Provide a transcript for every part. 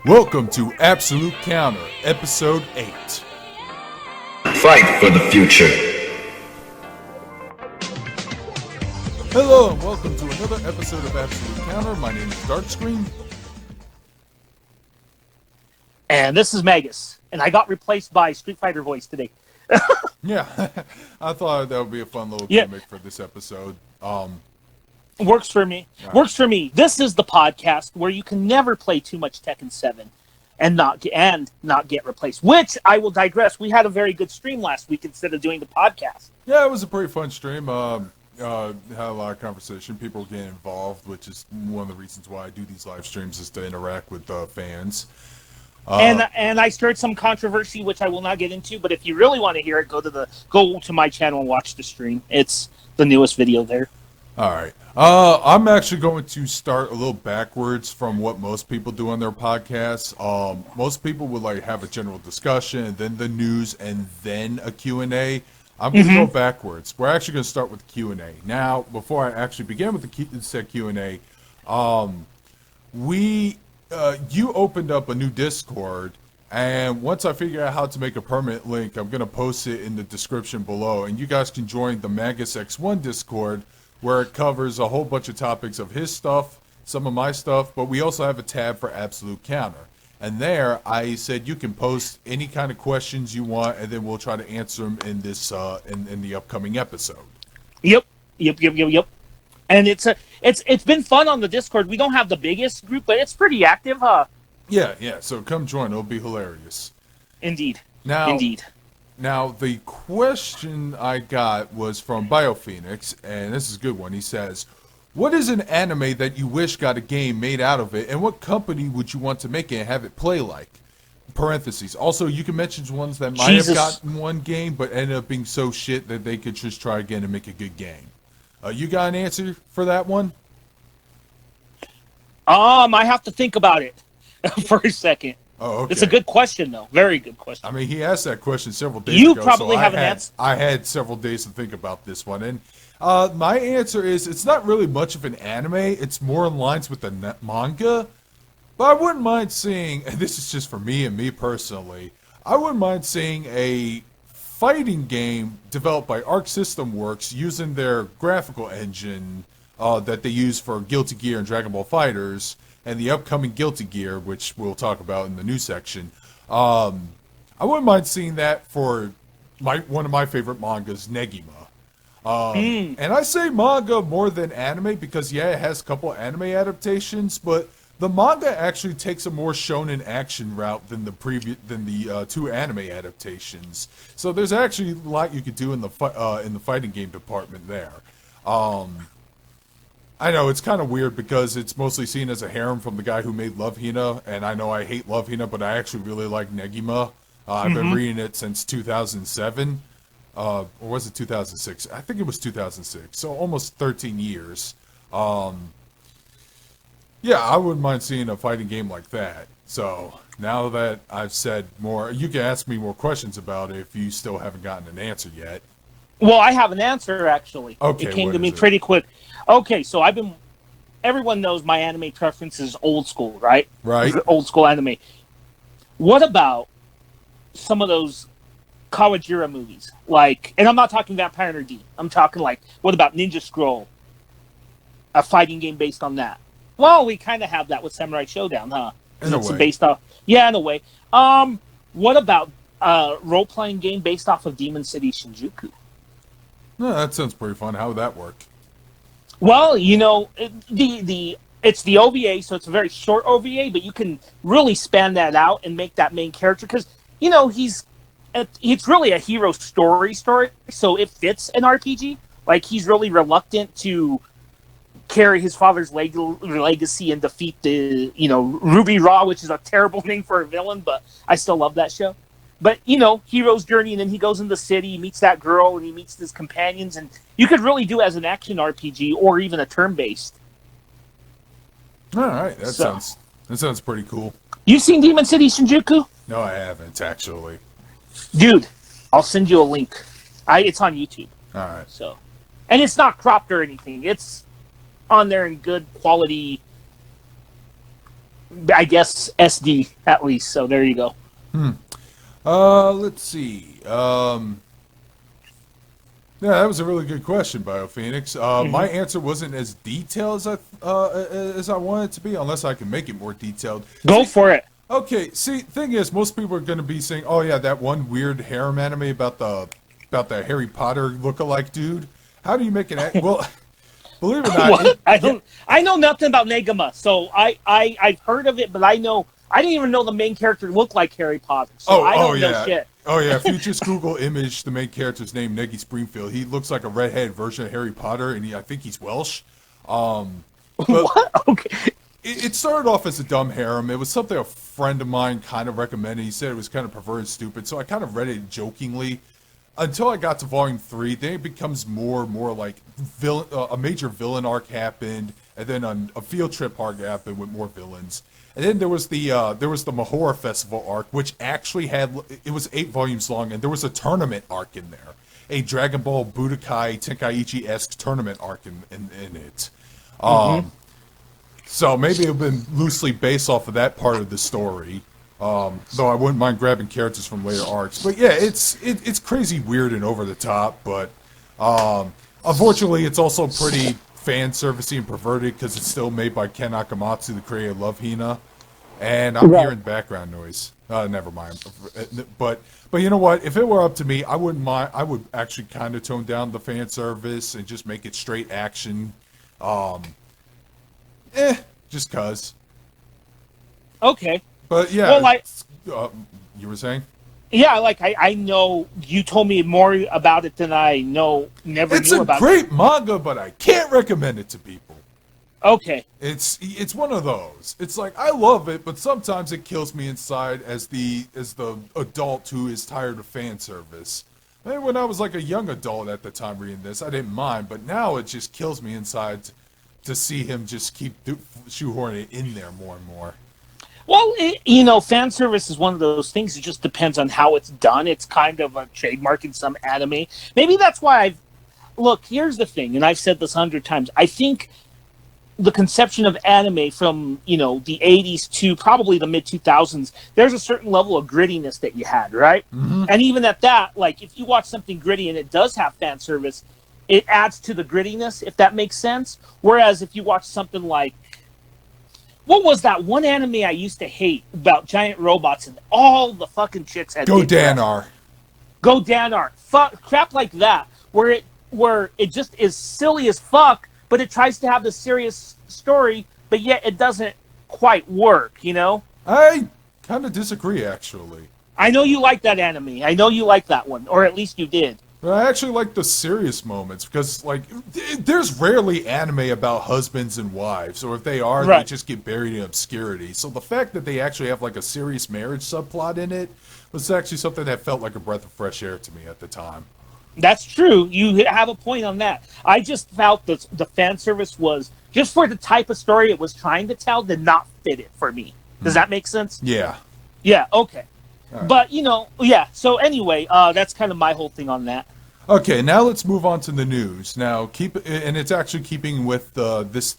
Welcome to Absolute Counter, Episode 8. Fight for the future. Hello and welcome to another episode of Absolute Counter. My name is Darkscream. And this is Magus. And I got replaced by Street Fighter voice today. Yeah, I thought that would be a fun little gimmick for this episode. Works for me. Right. Works for me. This is the podcast where you can never play too much Tekken 7 and not get replaced. Which, I will digress, we had a very good stream last week instead of doing the podcast. Yeah, it was a pretty fun stream. Had a lot of conversation. People getting involved, which is one of the reasons why I do these live streams, is to interact with fans. And I stirred some controversy, which I will not get into. But if you really want to hear it, go to my channel and watch the stream. It's the newest video there. All right. I'm actually going to start a little backwards from what most people do on their podcasts. Most people would have a general discussion, and then the news, and then a Q&A. I'm going to go backwards. We're actually going to start with Q&A. Now, before I actually begin with the said Q&A, you opened up a new Discord, and once I figure out how to make a permanent link, I'm going to post it in the description below, and you guys can join the Magus X1 Discord, where it covers a whole bunch of topics of his stuff, some of my stuff, but we also have a tab for Absolute Counter. And there, I said you can post any kind of questions you want, and then we'll try to answer them in this in the upcoming episode. Yep. And it's been fun on the Discord. We don't have the biggest group, but it's pretty active, huh? Yeah. So come join. It'll be hilarious. Indeed. Now, the question I got was from BioPhoenix, and this is a good one. He says, what is an anime that you wish got a game made out of it, and what company would you want to make it and have it play like? Parentheses. Also, you can mention ones that might have gotten one game, but ended up being so shit that they could just try again and make a good game. You got an answer for that one? I have to think about it for a second. Oh, okay. It's a good question, though. Very good question. I mean, he asked that question several days ago. You probably have an answer. I had several days to think about this one. And my answer is it's not really much of an anime. It's more in lines with the manga. But I wouldn't mind seeing, and this is just for me and me personally, I wouldn't mind seeing a fighting game developed by Arc System Works using their graphical engine that they use for Guilty Gear and Dragon Ball FighterZ, and the upcoming Guilty Gear, which we'll talk about in the news section. I wouldn't mind seeing that for one of my favorite mangas, Negima. And I say manga more than anime because, yeah, it has a couple anime adaptations, but the manga actually takes a more shonen action route than the two anime adaptations. So there's actually a lot you could do in the fighting game department there. I know, it's kind of weird because it's mostly seen as a harem from the guy who made Love Hina, and I know I hate Love Hina, but I actually really like Negima. I've been reading it since 2007, or was it 2006? I think it was 2006, so almost 13 years. Yeah, I wouldn't mind seeing a fighting game like that. So, now that I've said more, you can ask me more questions about it if you still haven't gotten an answer yet. Well, I have an answer, actually. Okay, it came to me pretty quick. Okay, so everyone knows my anime preference is old school, right? Right. Old school anime. What about some of those Kawajira movies? And I'm not talking Vampire Nerd. I'm talking what about Ninja Scroll? A fighting game based on that. Well, we kind of have that with Samurai Showdown, huh? In a way. Based off, yeah, in a way. What about a role-playing game based off of Demon City Shinjuku? No, that sounds pretty fun. How would that work? Well, it's the OVA, so it's a very short OVA, but you can really span that out and make that main character because it's really a hero story, so it fits an RPG. He's really reluctant to carry his father's legacy and defeat the Ruby Raw, which is a terrible name for a villain, but I still love that show. But, hero's journey, and then he goes in the city, meets that girl, and he meets his companions, and you could really do it as an action RPG or even a turn-based. All right, that sounds pretty cool. You seen Demon City Shinjuku? No, I haven't, actually. Dude, I'll send you a link. It's on YouTube. All right. So, and it's not cropped or anything. It's on there in good quality I guess SD at least. So there you go. Let's see. Yeah, that was a really good question, BioPhoenix. My answer wasn't as detailed as I wanted it to be, unless I can make it more detailed. Go for it. Okay, see, thing is, most people are going to be saying, "Oh yeah, that one weird harem anime about the Harry Potter lookalike dude." How do you make it? Well, believe it or not, I know nothing about Negama, so I've heard of it, but I didn't even know the main character looked like Harry Potter. So I don't know shit. Oh yeah, if you just Google image the main character's name, Negi Springfield, he looks like a redhead version of Harry Potter, and I think he's Welsh. What? Okay. It started off as a dumb harem. It was something a friend of mine kind of recommended. He said it was kind of perverted and stupid, so I kind of read it jokingly. Until I got to volume 3, then it becomes more and more like a major villain arc happened, and then a field trip arc happened with more villains. And then there was the Mahora Festival arc, which actually it was 8 volumes long, and there was a tournament arc in there, a Dragon Ball Budokai Tenkaichi-esque tournament arc in it. So maybe it would have been loosely based off of that part of the story. Though I wouldn't mind grabbing characters from later arcs. But yeah, it's crazy weird and over the top, but unfortunately it's also pretty fan servicey and perverted because it's still made by Ken Akamatsu, the creator of Love Hina. And I'm hearing background noise. Never mind. But you know what? If it were up to me, I wouldn't mind. I would actually kind of tone down the fan service and just make it straight action. Just cause. Okay. But yeah. Well, you were saying? Yeah, like I know you told me more about it than I know. Never It's knew a about great manga, but I can't recommend it to people. Okay. It's one of those. It's like I love it, but sometimes it kills me inside as the adult who is tired of fan service. Maybe when I was like a young adult at the time reading this, I didn't mind, but now it just kills me inside to see him just keep shoehorning it in there more and more. Well, fan service is one of those things. It just depends on how it's done. It's kind of a trademark in some anime. Maybe that's why Look, here's the thing, and I've said this 100 times. I think the conception of anime from, the 80s to probably the mid-2000s, there's a certain level of grittiness that you had, right? Mm-hmm. And even at that, like, if you watch something gritty and it does have fan service, it adds to the grittiness, if that makes sense. Whereas if you watch something like, what was that one anime I used to hate about giant robots and all the fucking chicks had Go Danar. Go Danar. Crap like that, where it just is silly as fuck, but it tries to have the serious story, but yet it doesn't quite work, I kind of disagree, actually. I know you like that anime. I know you like that one, or at least you did. I actually like the serious moments because, like, there's rarely anime about husbands and wives, or if they are, Right. they just get buried in obscurity. So the fact that they actually have, like, a serious marriage subplot in it was actually something that felt like a breath of fresh air to me at the time. That's true. You have a point on that. I just felt that the fan service was, just for the type of story it was trying to tell, did not fit it for me. Does that make sense? Yeah. Yeah, okay. Right. But, yeah. So anyway, that's kind of my whole thing on that. Okay, now let's move on to the news. Now, and it's actually keeping with this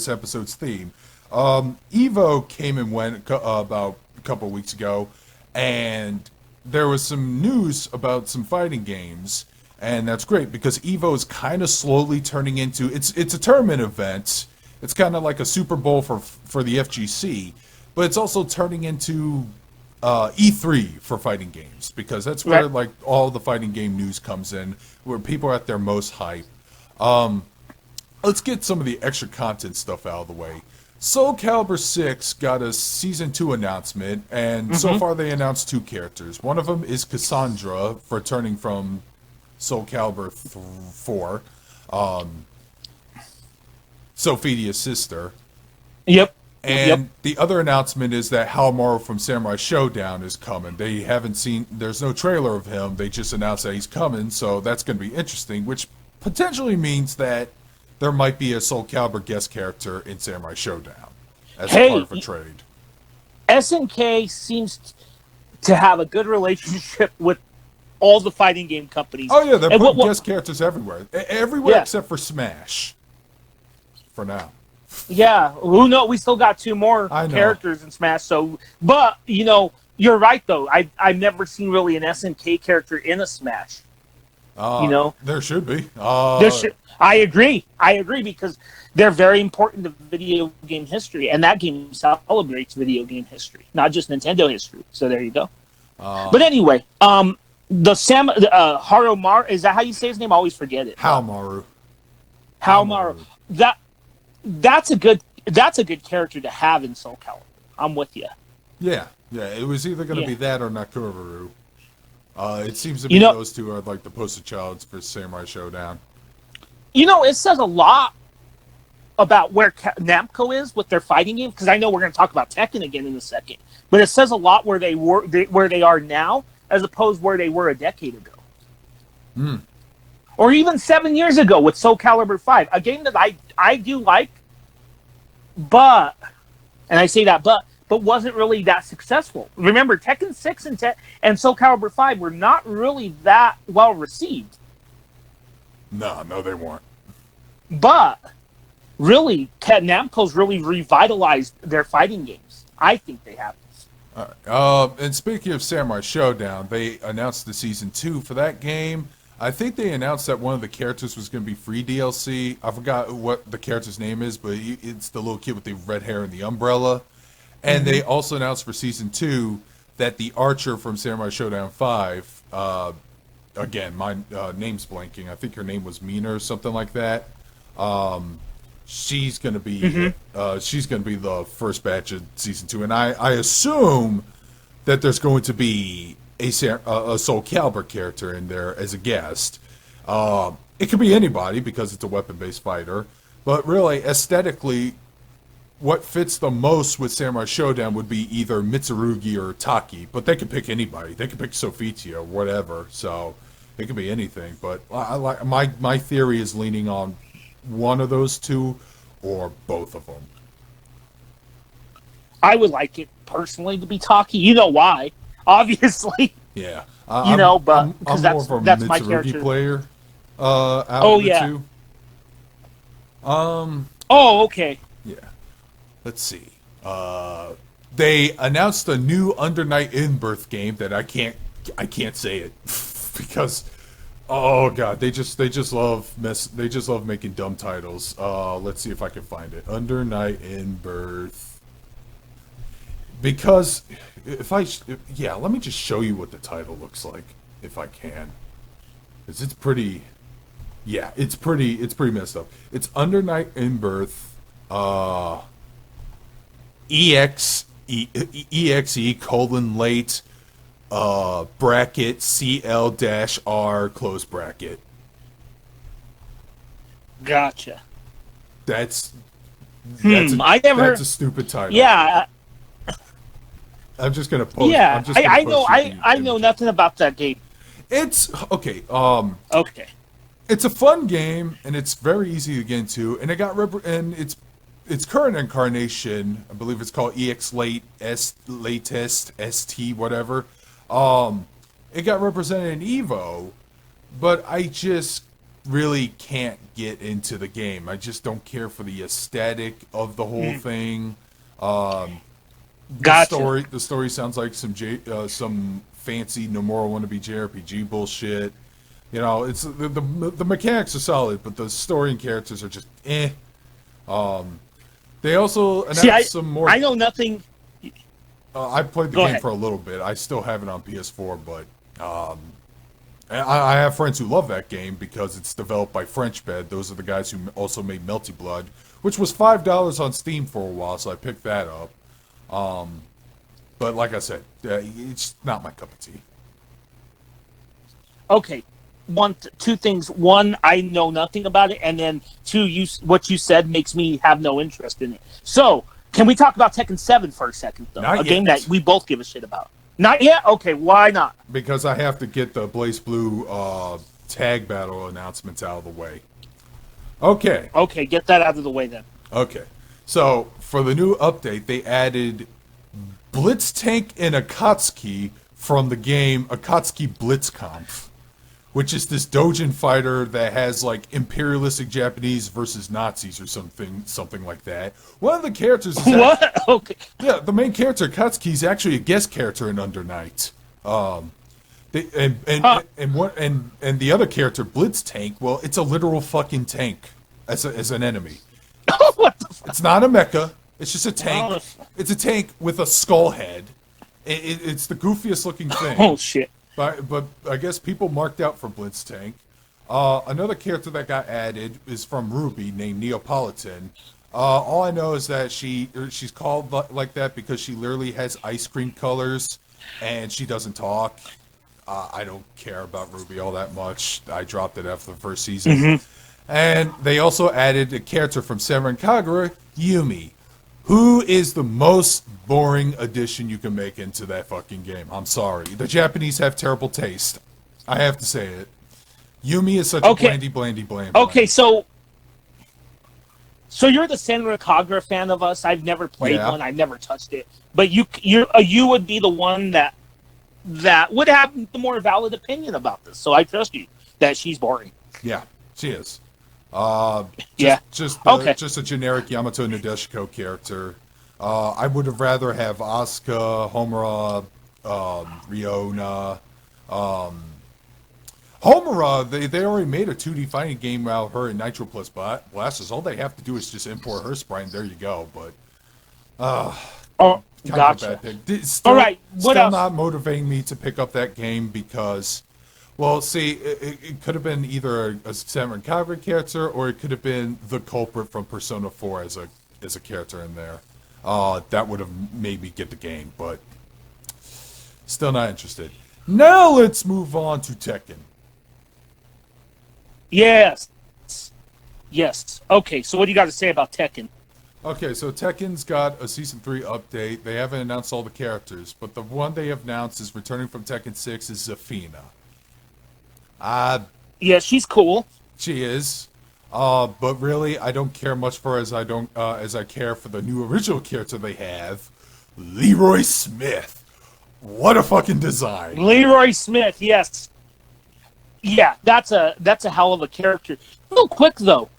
episode's theme. Evo came and went about a couple of weeks ago, and there was some news about some fighting games, and that's great because Evo is kind of slowly turning into it's a tournament event. It's kind of like a Super Bowl for the FGC, but it's also turning into E3 for fighting games because that's where like all the fighting game news comes in, where people are at their most hype. Let's get some of the extra content stuff out of the way. Soul Calibur 6 got a Season 2 announcement, and so far they announced 2 characters. One of them is Cassandra, returning from Soul Calibur 4, Sophidia's sister. Yep. And the other announcement is that Hamaru from Samurai Showdown is coming. They haven't seen, there's no trailer of him. They just announced that he's coming, so that's going to be interesting, which potentially means that there might be a Soul Calibur guest character in Samurai Showdown as part of a trade. SNK seems to have a good relationship with all the fighting game companies. Oh yeah, they're putting guest characters everywhere. Everywhere except for Smash. For now. Yeah, who knows? We still got 2 more I know. characters in Smash. So, but you're right though. I've never seen really an SNK character in a Smash. There should be. I agree. Because they're very important to video game history, and that game celebrates video game history, not just Nintendo history. So there you go. But anyway, Harumaru, is that how you say his name? I always forget it. Haomaru. That's a good character to have in Soul Calibur. I'm with you. Yeah. It was either going to be that or Nakuraru. It seems to be those two are like the poster childs for Samurai Showdown. It says a lot about where Namco is with their fighting game, because I know we're going to talk about Tekken again in a second. But it says a lot where they are now, as opposed to where they were a decade ago. Or even 7 years ago with Soul Calibur 5, a game that I do like, but wasn't really that successful. Remember, Tekken 6 and Soul Calibur 5 were not really that well received. No, they weren't. But really, Namco's really revitalized their fighting games. I think they have. And speaking of Samurai Showdown, they announced the Season 2 for that game. I think they announced that one of the characters was going to be free DLC. I forgot what the character's name is, but it's the little kid with the red hair and the umbrella. And they also announced for Season 2 that the archer from Samurai Showdown 5, again, my name's blanking. I think her name was Mina or something like that. She's gonna be the first batch of Season 2, and I assume that there's going to be a Soul Calibur character in there as a guest. It could be anybody because it's a weapon-based fighter, but really aesthetically, what fits the most with Samurai Showdown would be either Mitsurugi or Taki, but they could pick anybody. They could pick Sofitia or whatever, so it could be anything. But I like my theory is leaning on one of those two or both of them. I would like it personally to be Taki. You know why? Obviously. Yeah. I'm more of a Mitsurugi my character player. Out of the two. Okay. Yeah. Let's see. They announced a new Under Night In-Birth game that I can't say it because oh god, they just love making dumb titles. Let's see if I can find it. Under Night In-Birth. Because let me just show you what the title looks like if I can. Cuz it's pretty messed up. It's Under Night In-Birth EXE colon late bracket CL-R close bracket. Gotcha. That's that's a stupid title. Yeah. I'm just gonna post. Yeah, I know nothing about that game. It's okay. Okay. It's a fun game and it's very easy to get into, and its current incarnation, I believe it's called EX Latest ST whatever. It got represented in Evo, but I just really can't get into the game. I just don't care for the aesthetic of the whole thing. Gotcha. The story sounds like some fancy Nomura wannabe JRPG bullshit. It's the mechanics are solid, but the story and characters are just eh. They also announced some more. I know nothing. I played the game for a little bit. I still have it on PS4, but I have friends who love that game because it's developed by Frenchbed. Those are the guys who also made Melty Blood, which was $5 on Steam for a while, so I picked that up. But like I said, it's not my cup of tea. Okay, two things. One, I know nothing about it, and then two, what you said makes me have no interest in it. So, can we talk about Tekken 7 for a second, though? Not a yet. Game that we both give a shit about. Not yet? Okay, why not? Because I have to get the Blaze Blue tag battle announcements out of the way. Okay. Okay, get that out of the way then. Okay. So, for the new update, they added Blitztank and Akatsuki from the game Akatsuki Blitzkampf, which is this Dojin fighter that has like imperialistic Japanese versus Nazis or something like that. One of the characters is What? Okay. yeah, the main character Katsuki is actually a guest character in Under Night. And the other character Blitz Tank, well, it's a literal fucking tank as an enemy. What the fuck? It's not a mecha. It's just a tank. Oh. It's a tank with a skull head. It's the goofiest looking thing. Oh shit. But I guess people marked out for Blitz Tank. Another character that got added is from Ruby named Neapolitan. All I know is that she's called like that because she literally has ice cream colors and she doesn't talk. I don't care about Ruby all that much. I dropped it after the first season. Mm-hmm. And they also added a character from Senran Kagura, Yumi, who is the most boring addition you can make into that fucking game. I'm sorry. The Japanese have terrible taste. I have to say it. Yumi is such a blandy. Okay, so you're the Senran Kagura fan of us. I've never played one. I've never touched it. But you would be the one that would have the more valid opinion about this. So I trust you that she's boring. Yeah, she is. Just a generic Yamato Nadeshiko character. I would have rather have Asuka, Homura, Riona. Homura, they already made a 2D fighting game out of her in Nitro Plus Blasters. All they have to do is just import her sprite, and there you go. But, gotcha. Still, all right, what still else? Not motivating me to pick up that game because... Well, see, it could have been either a Senran Kagura character, or it could have been the culprit from Persona 4 as a character in there. That would have made me get the game, but still not interested. Now let's move on to Tekken. Yes. Okay, so what do you got to say about Tekken? Okay, so Tekken's got a Season 3 update. They haven't announced all the characters, but the one they have announced is returning from Tekken 6 is Zafina. Yeah, she's cool. She is. But really, I don't care much for her as I care for the new original character they have, Leroy Smith. What a fucking design. Leroy Smith, yes. Yeah, that's a hell of a character. Real quick though,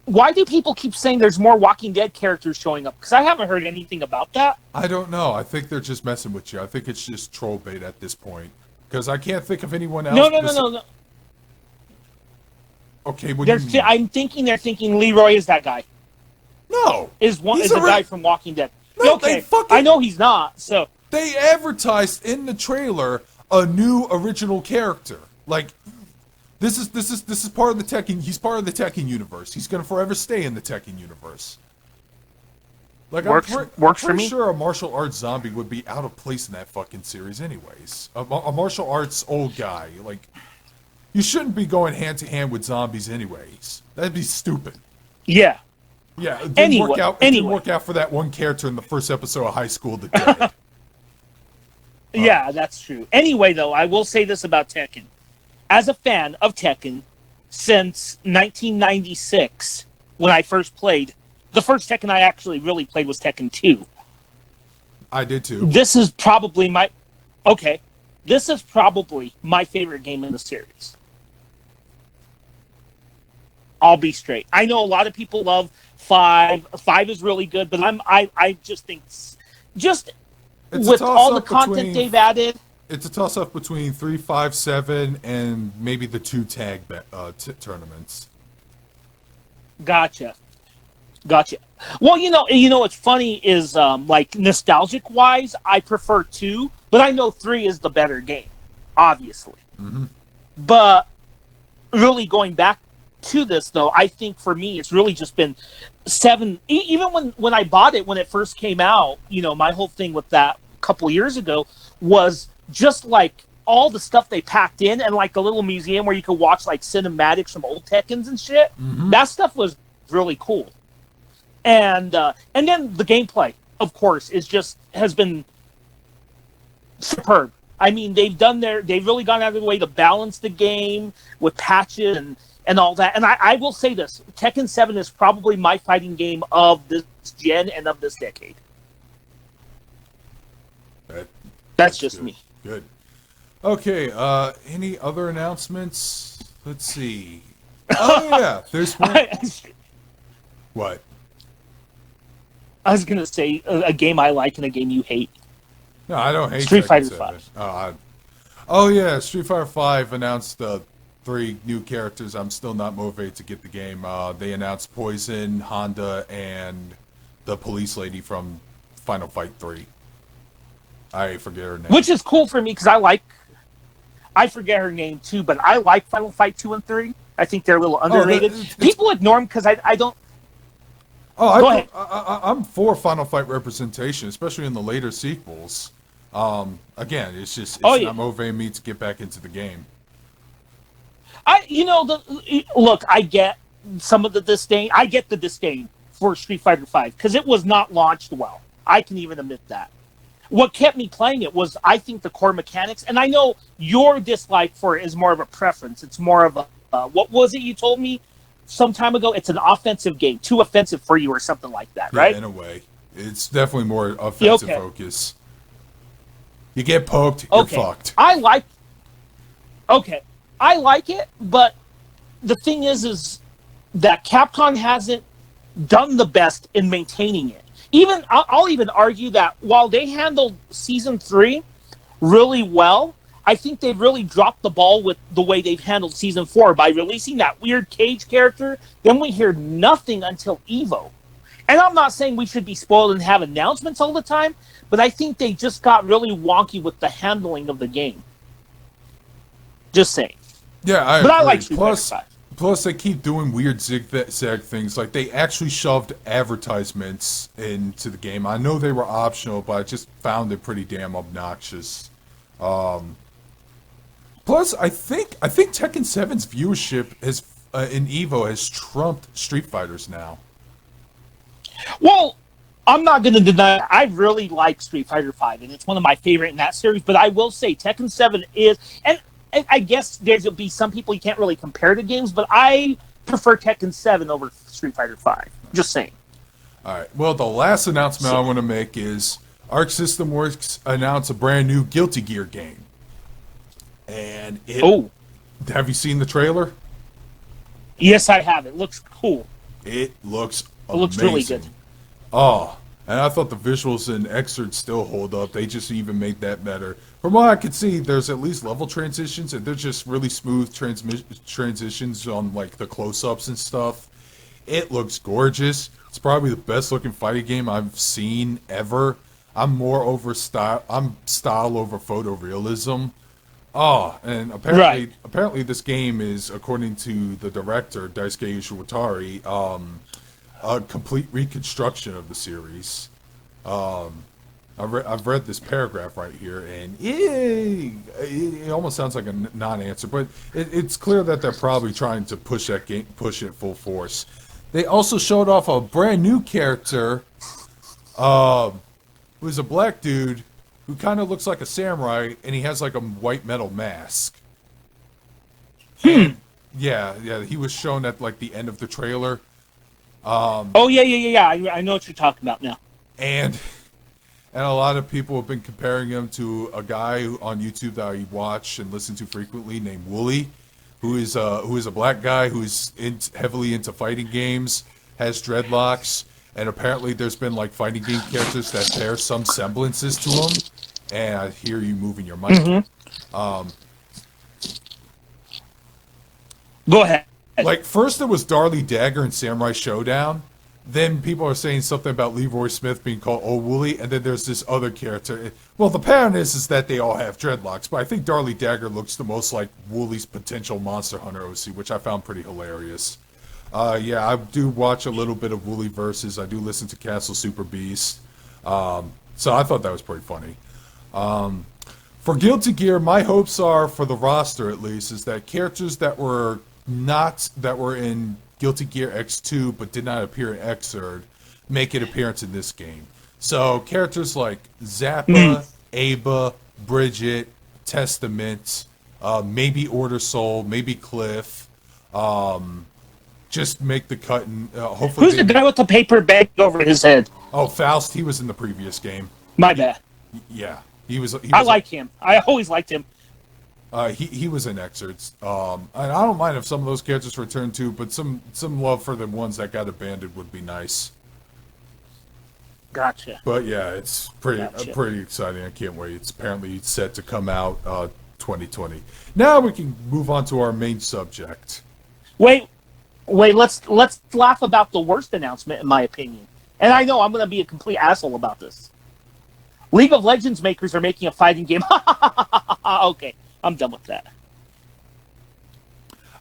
why do people keep saying there's more Walking Dead characters showing up? Because I haven't heard anything about that. I don't know. I think they're just messing with you. I think it's just troll bait at this point. Because I can't think of anyone else. No. Okay, what do you mean? I'm thinking they're thinking Leroy is that guy. No. Is the guy from Walking Dead. No, okay, I know he's not, so... They advertised in the trailer a new original character. Like, this is part of the Tekken... He's part of the Tekken universe. He's going to forever stay in the Tekken universe. Like, works I'm for me. sure a martial arts zombie would be out of place in that fucking series anyways. A martial arts old guy, like... You shouldn't be going hand-to-hand with zombies anyways. That'd be stupid. Yeah. Yeah, it didn't work out. It didn't work out for that one character in the first episode of High School that did. Yeah, that's true. Anyway, though, I will say this about Tekken. As a fan of Tekken since 1996, when I first played, the first Tekken I actually really played was Tekken 2. I did too. This is probably my favorite game in the series. I'll be straight. I know a lot of people love 5. 5 is really good, but I just think with all the content they've added, it's a toss-up between 3, 5, 7, and maybe the 2 tag tournaments. Gotcha. Well, you know what's funny is like nostalgic wise, I prefer 2, but I know 3 is the better game, obviously. Mm-hmm. But really going back to this, though, I think for me it's really just been 7. Even when I bought it when it first came out, my whole thing with that a couple years ago was just like all the stuff they packed in, and like a little museum where you could watch like cinematics from old Tekkens and shit. Mm-hmm. That stuff was really cool. And then the gameplay, of course, has been superb. I mean, they've really gone out of the way to balance the game with patches and all that. And I will say this, Tekken 7 is probably my fighting game of this gen and of this decade. That's just good. me. Good. Okay, any other announcements? Let's see. Oh, yeah, there's one. What? I was gonna say a game I like and a game you hate. No, I don't hate Street Tekken Fighter 7. 5. Oh, yeah, Street Fighter 5 announced 3 new characters. I'm still not motivated to get the game. They announced Poison, Honda, and the police lady from Final Fight 3. I forget her name. Which is cool for me because I forget her name too, but I like Final Fight 2 and 3. I think they're a little underrated. People ignore them because I don't. Oh, Go ahead. I'm for Final Fight representation, especially in the later sequels. Again, it's not motivating me to get back into the game. Look, I get some of the disdain. I get the disdain for Street Fighter 5 because it was not launched well. I can even admit that. What kept me playing it was, I think, the core mechanics. And I know your dislike for it is more of a preference. It's more of a, what was it you told me some time ago? It's an offensive game, too offensive for you or something like that, right? Yeah, in a way. It's definitely more offensive focus. You get poked, you're fucked. I like it, but the thing is that Capcom hasn't done the best in maintaining it. I'll even argue that while they handled Season 3 really well, I think they've really dropped the ball with the way they've handled Season 4 by releasing that weird Cage character. Then we hear nothing until EVO. And I'm not saying we should be spoiled and have announcements all the time, but I think they just got really wonky with the handling of the game. Just saying. Yeah, I agree. I like Street Fighter 5. Plus, they keep doing weird zigzag things. Like, they actually shoved advertisements into the game. I know they were optional, but I just found it pretty damn obnoxious. Plus, I think Tekken 7's viewership has in EVO has trumped Street Fighter's now. Well, I'm not going to deny I really like Street Fighter 5, and it's one of my favorite in that series. But I will say Tekken 7 is... And I guess there'll be some people you can't really compare the games, but I prefer Tekken 7 over Street Fighter 5. Just saying. All right. Well, the last announcement I want to make is Arc System Works announced a brand new Guilty Gear game. And have you seen the trailer? Yes, I have. It looks cool. It looks amazing. It looks really good. Oh, and I thought the visuals in Xrd still hold up. They just even made that better. From what I could see, there's at least level transitions, and they're just really smooth transitions on like the close-ups and stuff. It looks gorgeous. It's probably the best-looking fighting game I've seen ever. I'm more over style. I'm style over photorealism. Oh, and apparently this game is, according to the director Daisuke Ishiwatari, a complete reconstruction of the series. I've read this paragraph right here, and it almost sounds like a non-answer, but it's clear that they're probably trying to push it full force. They also showed off a brand new character, who's a black dude who kind of looks like a samurai, and he has like a white metal mask. Yeah, he was shown at like the end of the trailer. Yeah. I know what you're talking about now. And a lot of people have been comparing him to a guy on YouTube that I watch and listen to frequently named Wooly, who is a black guy who's heavily into fighting games, has dreadlocks, and apparently there's been like fighting game characters that bear some semblances to him. And I hear you moving your mic. Mm-hmm. Go ahead. Like, first it was Darlie Dagger in Samurai Showdown. Then people are saying something about Leroy Smith being called Old Wooly. And then there's this other character. Well, the pattern is that they all have dreadlocks. But I think Darlie Dagger looks the most like Wooly's potential Monster Hunter OC, which I found pretty hilarious. Yeah, I do watch a little bit of Wooly Versus. I do listen to Castle Super Beast. So I thought that was pretty funny. For Guilty Gear, my hopes are, for the roster at least, is that characters that were in Guilty Gear X2 but did not appear in Xrd make an appearance in this game. So characters like Zappa, Aba, Bridget, Testament, maybe Order Soul, maybe Cliff, just make the cut and hopefully. Who's the guy with the paper bag over his head? Oh, Faust. He was in the previous game. My bad. Yeah, he was. I like him. I always liked him. He was in excerpts. And I don't mind if some of those characters return too, but some love for the ones that got abandoned would be nice. Gotcha. But yeah, it's pretty exciting. I can't wait. It's apparently set to come out 2020. Now we can move on to our main subject. Wait. Let's laugh about the worst announcement, in my opinion. And I know I'm going to be a complete asshole about this. League of Legends makers are making a fighting game. Okay, I'm done with that.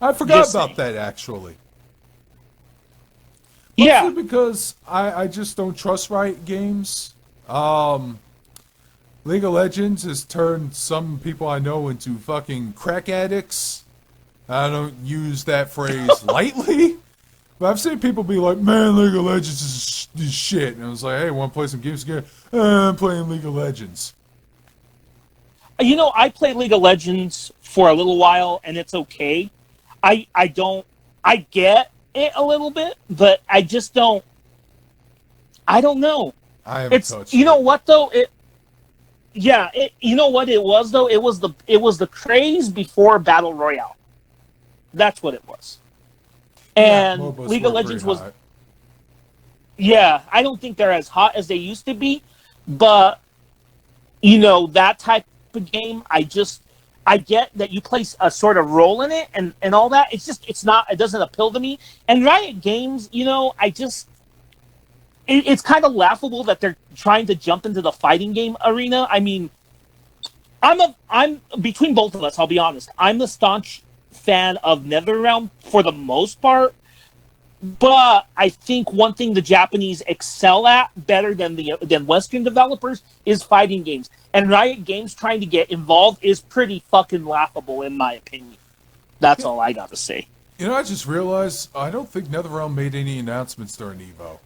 I forgot about that, actually. Yeah. Mostly because I just don't trust Riot Games. League of Legends has turned some people I know into fucking crack addicts. I don't use that phrase lightly. But I've seen people be like, man, League of Legends is shit. And I was like, hey, want to play some games again? I'm playing League of Legends. You know, I played League of Legends for a little while, and it's okay. I get it a little bit, but I just don't. I don't know. I haven't touched You it. know what though? You know what it was though? It was the craze before Battle Royale. That's what it was. And MOBAs League of were Legends pretty was. hot. Yeah, I don't think they're as hot as they used to be, but you know that type of game, I get that you play a sort of role in it and all that. It doesn't appeal to me. And Riot Games, you know, it's kind of laughable that they're trying to jump into the fighting game arena. I mean, I'm between both of us, I'll be honest. I'm a staunch fan of NetherRealm for the most part. But I think one thing the Japanese excel at better than Western developers is fighting games. And Riot Games trying to get involved is pretty fucking laughable, in my opinion. That's all I got to say. You know, I just realized I don't think NetherRealm made any announcements during EVO.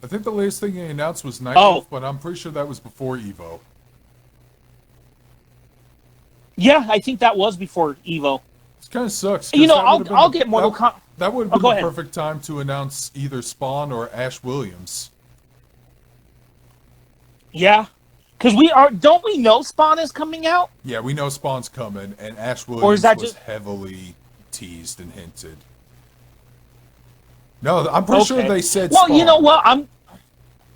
I think the latest thing they announced was Night Wolf, but I'm pretty sure that was before EVO. Yeah, I think that was before EVO. It kind of sucks. You know, I'll get Mortal Kombat. That would have been the perfect time to announce either Spawn or Ash Williams. Yeah, because don't we know Spawn is coming out? Yeah, we know Spawn's coming, and Ash Williams was heavily teased and hinted. No, I'm pretty sure they said Spawn. Well, you know what?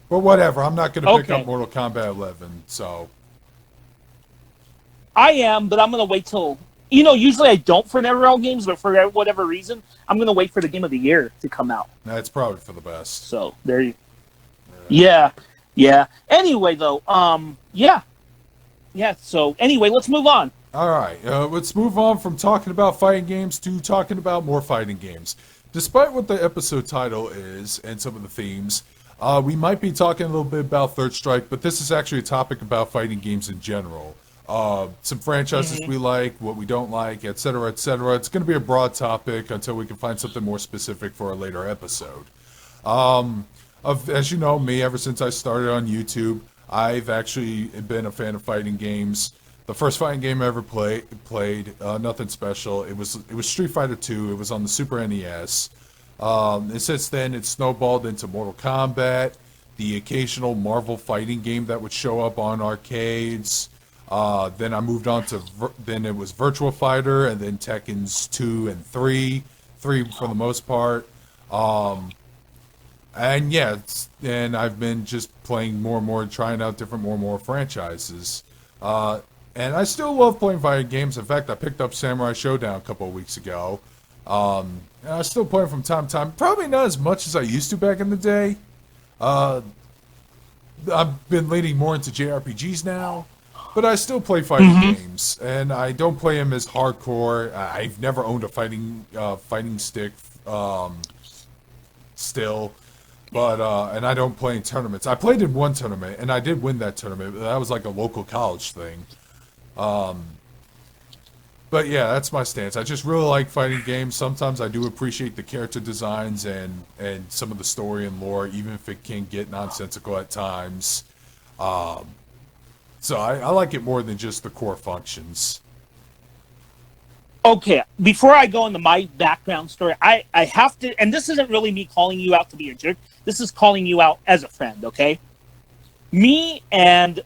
But whatever, I'm not going to pick up Mortal Kombat 11, so... I am, but I'm going to wait till... You know, usually I don't for NetherRealm games, but for whatever reason, I'm going to wait for the Game of the Year to come out. That's probably for the best. So, there you... Yeah. Anyway, though, yeah, so, anyway, let's move on. Alright, let's move on from talking about fighting games to talking about more fighting games. Despite what the episode title is, and some of the themes, we might be talking a little bit about Third Strike, but this is actually a topic about fighting games in general. Some franchises we like, what we don't like, etc., etc. It's going to be a broad topic until we can find something more specific for a later episode. As you know me, ever since I started on YouTube, I've actually been a fan of fighting games. The first fighting game I ever played, nothing special. It was Street Fighter 2. It was on the Super NES. And since then, it snowballed into Mortal Kombat, the occasional Marvel fighting game that would show up on arcades. Then I moved on to, then it was Virtua Fighter, and then Tekken's 2 and 3. 3 for the most part. And yeah, and I've been just playing more and more, trying out different more and more franchises. And I still love playing fighting games. In fact, I picked up Samurai Showdown a couple of weeks ago. And I still play them from time to time. Probably not as much as I used to back in the day. I've been leaning more into JRPGs now. But I still play fighting games. And I don't play them as hardcore. I've never owned a fighting stick still. But, and I don't play in tournaments. I played in one tournament, and I did win that tournament. That was like a local college thing. But yeah, that's my stance. I just really like fighting games. Sometimes I do appreciate the character designs and some of the story and lore, even if it can get nonsensical at times. So I like it more than just the core functions. Okay, before I go into my background story, I have to, and this isn't really me calling you out to be a jerk. This is calling you out as a friend, okay? Me and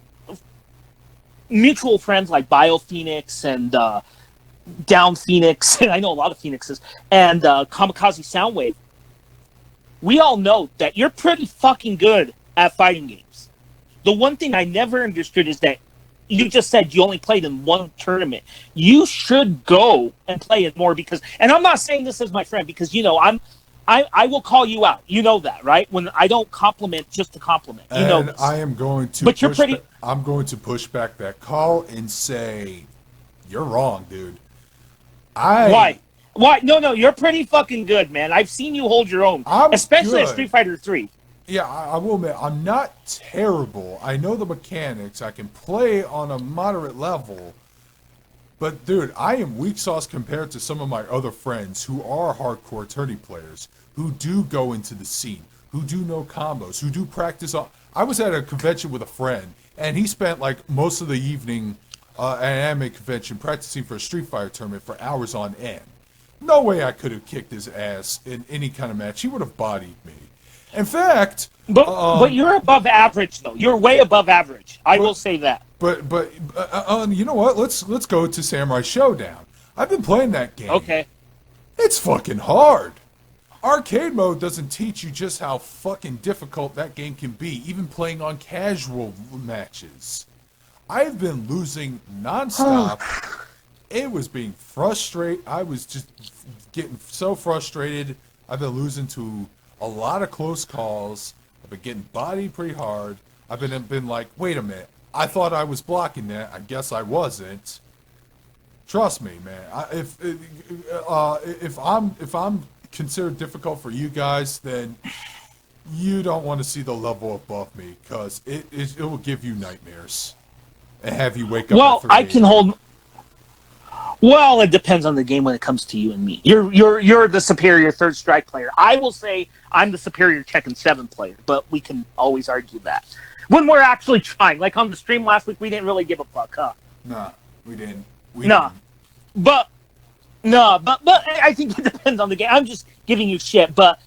mutual friends like Bio Phoenix and Down Phoenix, and I know a lot of Phoenixes, and Kamikaze Soundwave, we all know that you're pretty fucking good at fighting games. The one thing I never understood is that you just said you only played in one tournament. You should go and play it more because, and I'm not saying this as my friend because, you know, I will call you out. You know that, right? When I don't compliment just to compliment. You know this. I am going to But you're pretty... I'm going to push back that call and say, you're wrong, dude. Why? No, you're pretty fucking good, man. I've seen you hold your own. Especially at Street Fighter 3. Yeah, I will admit, I'm not terrible. I know the mechanics. I can play on a moderate level. But, dude, I am weak sauce compared to some of my other friends who are hardcore tourney players, who do go into the scene, who do know combos, who do practice. I was at a convention with a friend, and he spent, like, most of the evening at an anime convention practicing for a Street Fighter tournament for hours on end. No way I could have kicked his ass in any kind of match. He would have bodied me. In fact, but you're above average though. You're way above average. I will say that. But you know what? Let's go to Samurai Showdown. I've been playing that game. Okay. It's fucking hard. Arcade mode doesn't teach you just how fucking difficult that game can be, even playing on casual matches. I've been losing nonstop. It was being frustrating. I was just getting so frustrated. I've been losing to a lot of close calls. I've been getting bodied pretty hard. I've been like, wait a minute. I thought I was blocking that. I guess I wasn't. Trust me, man. If I'm considered difficult for you guys, then you don't want to see the level above me because it will give you nightmares and have you wake up. Well, I can hold. Well, it depends on the game when it comes to you and me. You're the superior third strike player. I will say I'm the superior Tekken 7 player, but we can always argue that. When we're actually trying. Like on the stream last week, we didn't really give a fuck, huh? Nah, we didn't. But I think it depends on the game. I'm just giving you shit. But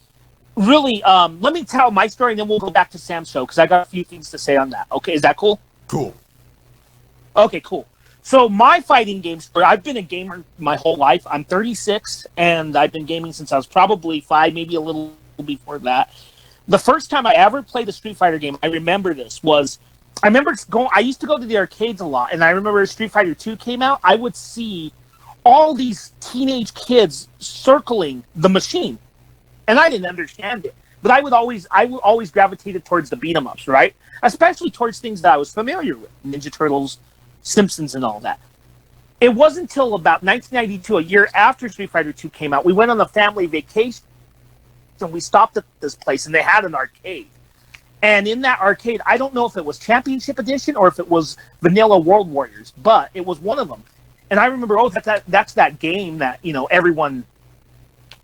really, let me tell my story and then we'll go back to Sam's show because I got a few things to say on that. Okay, is that cool? Cool. Okay, cool. So my fighting game story, I've been a gamer my whole life. I'm 36, and I've been gaming since I was probably 5, maybe a little before that. The first time I ever played a Street Fighter game, I remember this, I used to go to the arcades a lot, and I remember Street Fighter 2 came out, I would see all these teenage kids circling the machine, and I didn't understand it. But I would always gravitated towards the beat-em-ups, right? Especially towards things that I was familiar with, Ninja Turtles, Simpsons and all that. It wasn't until about 1992, a year after Street Fighter 2 came out, we went on a family vacation and we stopped at this place and they had an arcade. And in that arcade, I don't know if it was Championship Edition or if it was Vanilla World Warriors, but it was one of them. And I remember, that's that game that, you know, everyone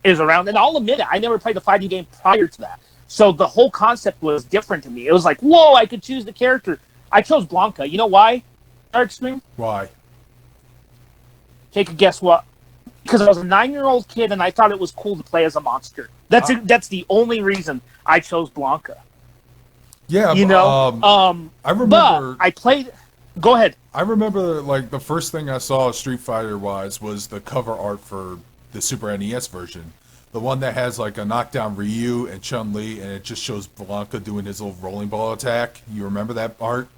is around. And I'll admit it, I never played a fighting game prior to that. So the whole concept was different to me. It was like, whoa, I could choose the character. I chose Blanca. You know why? Darkscream? Why? Take a guess what? Because I was a 9-year-old kid and I thought it was cool to play as a monster. That's the only reason I chose Blanca. Yeah, you know. I remember. But I played. Go ahead. I remember, like, the first thing I saw Street Fighter wise was the cover art for the Super NES version, the one that has like a knockdown Ryu and Chun-Li, and it just shows Blanca doing his little rolling ball attack. You remember that art?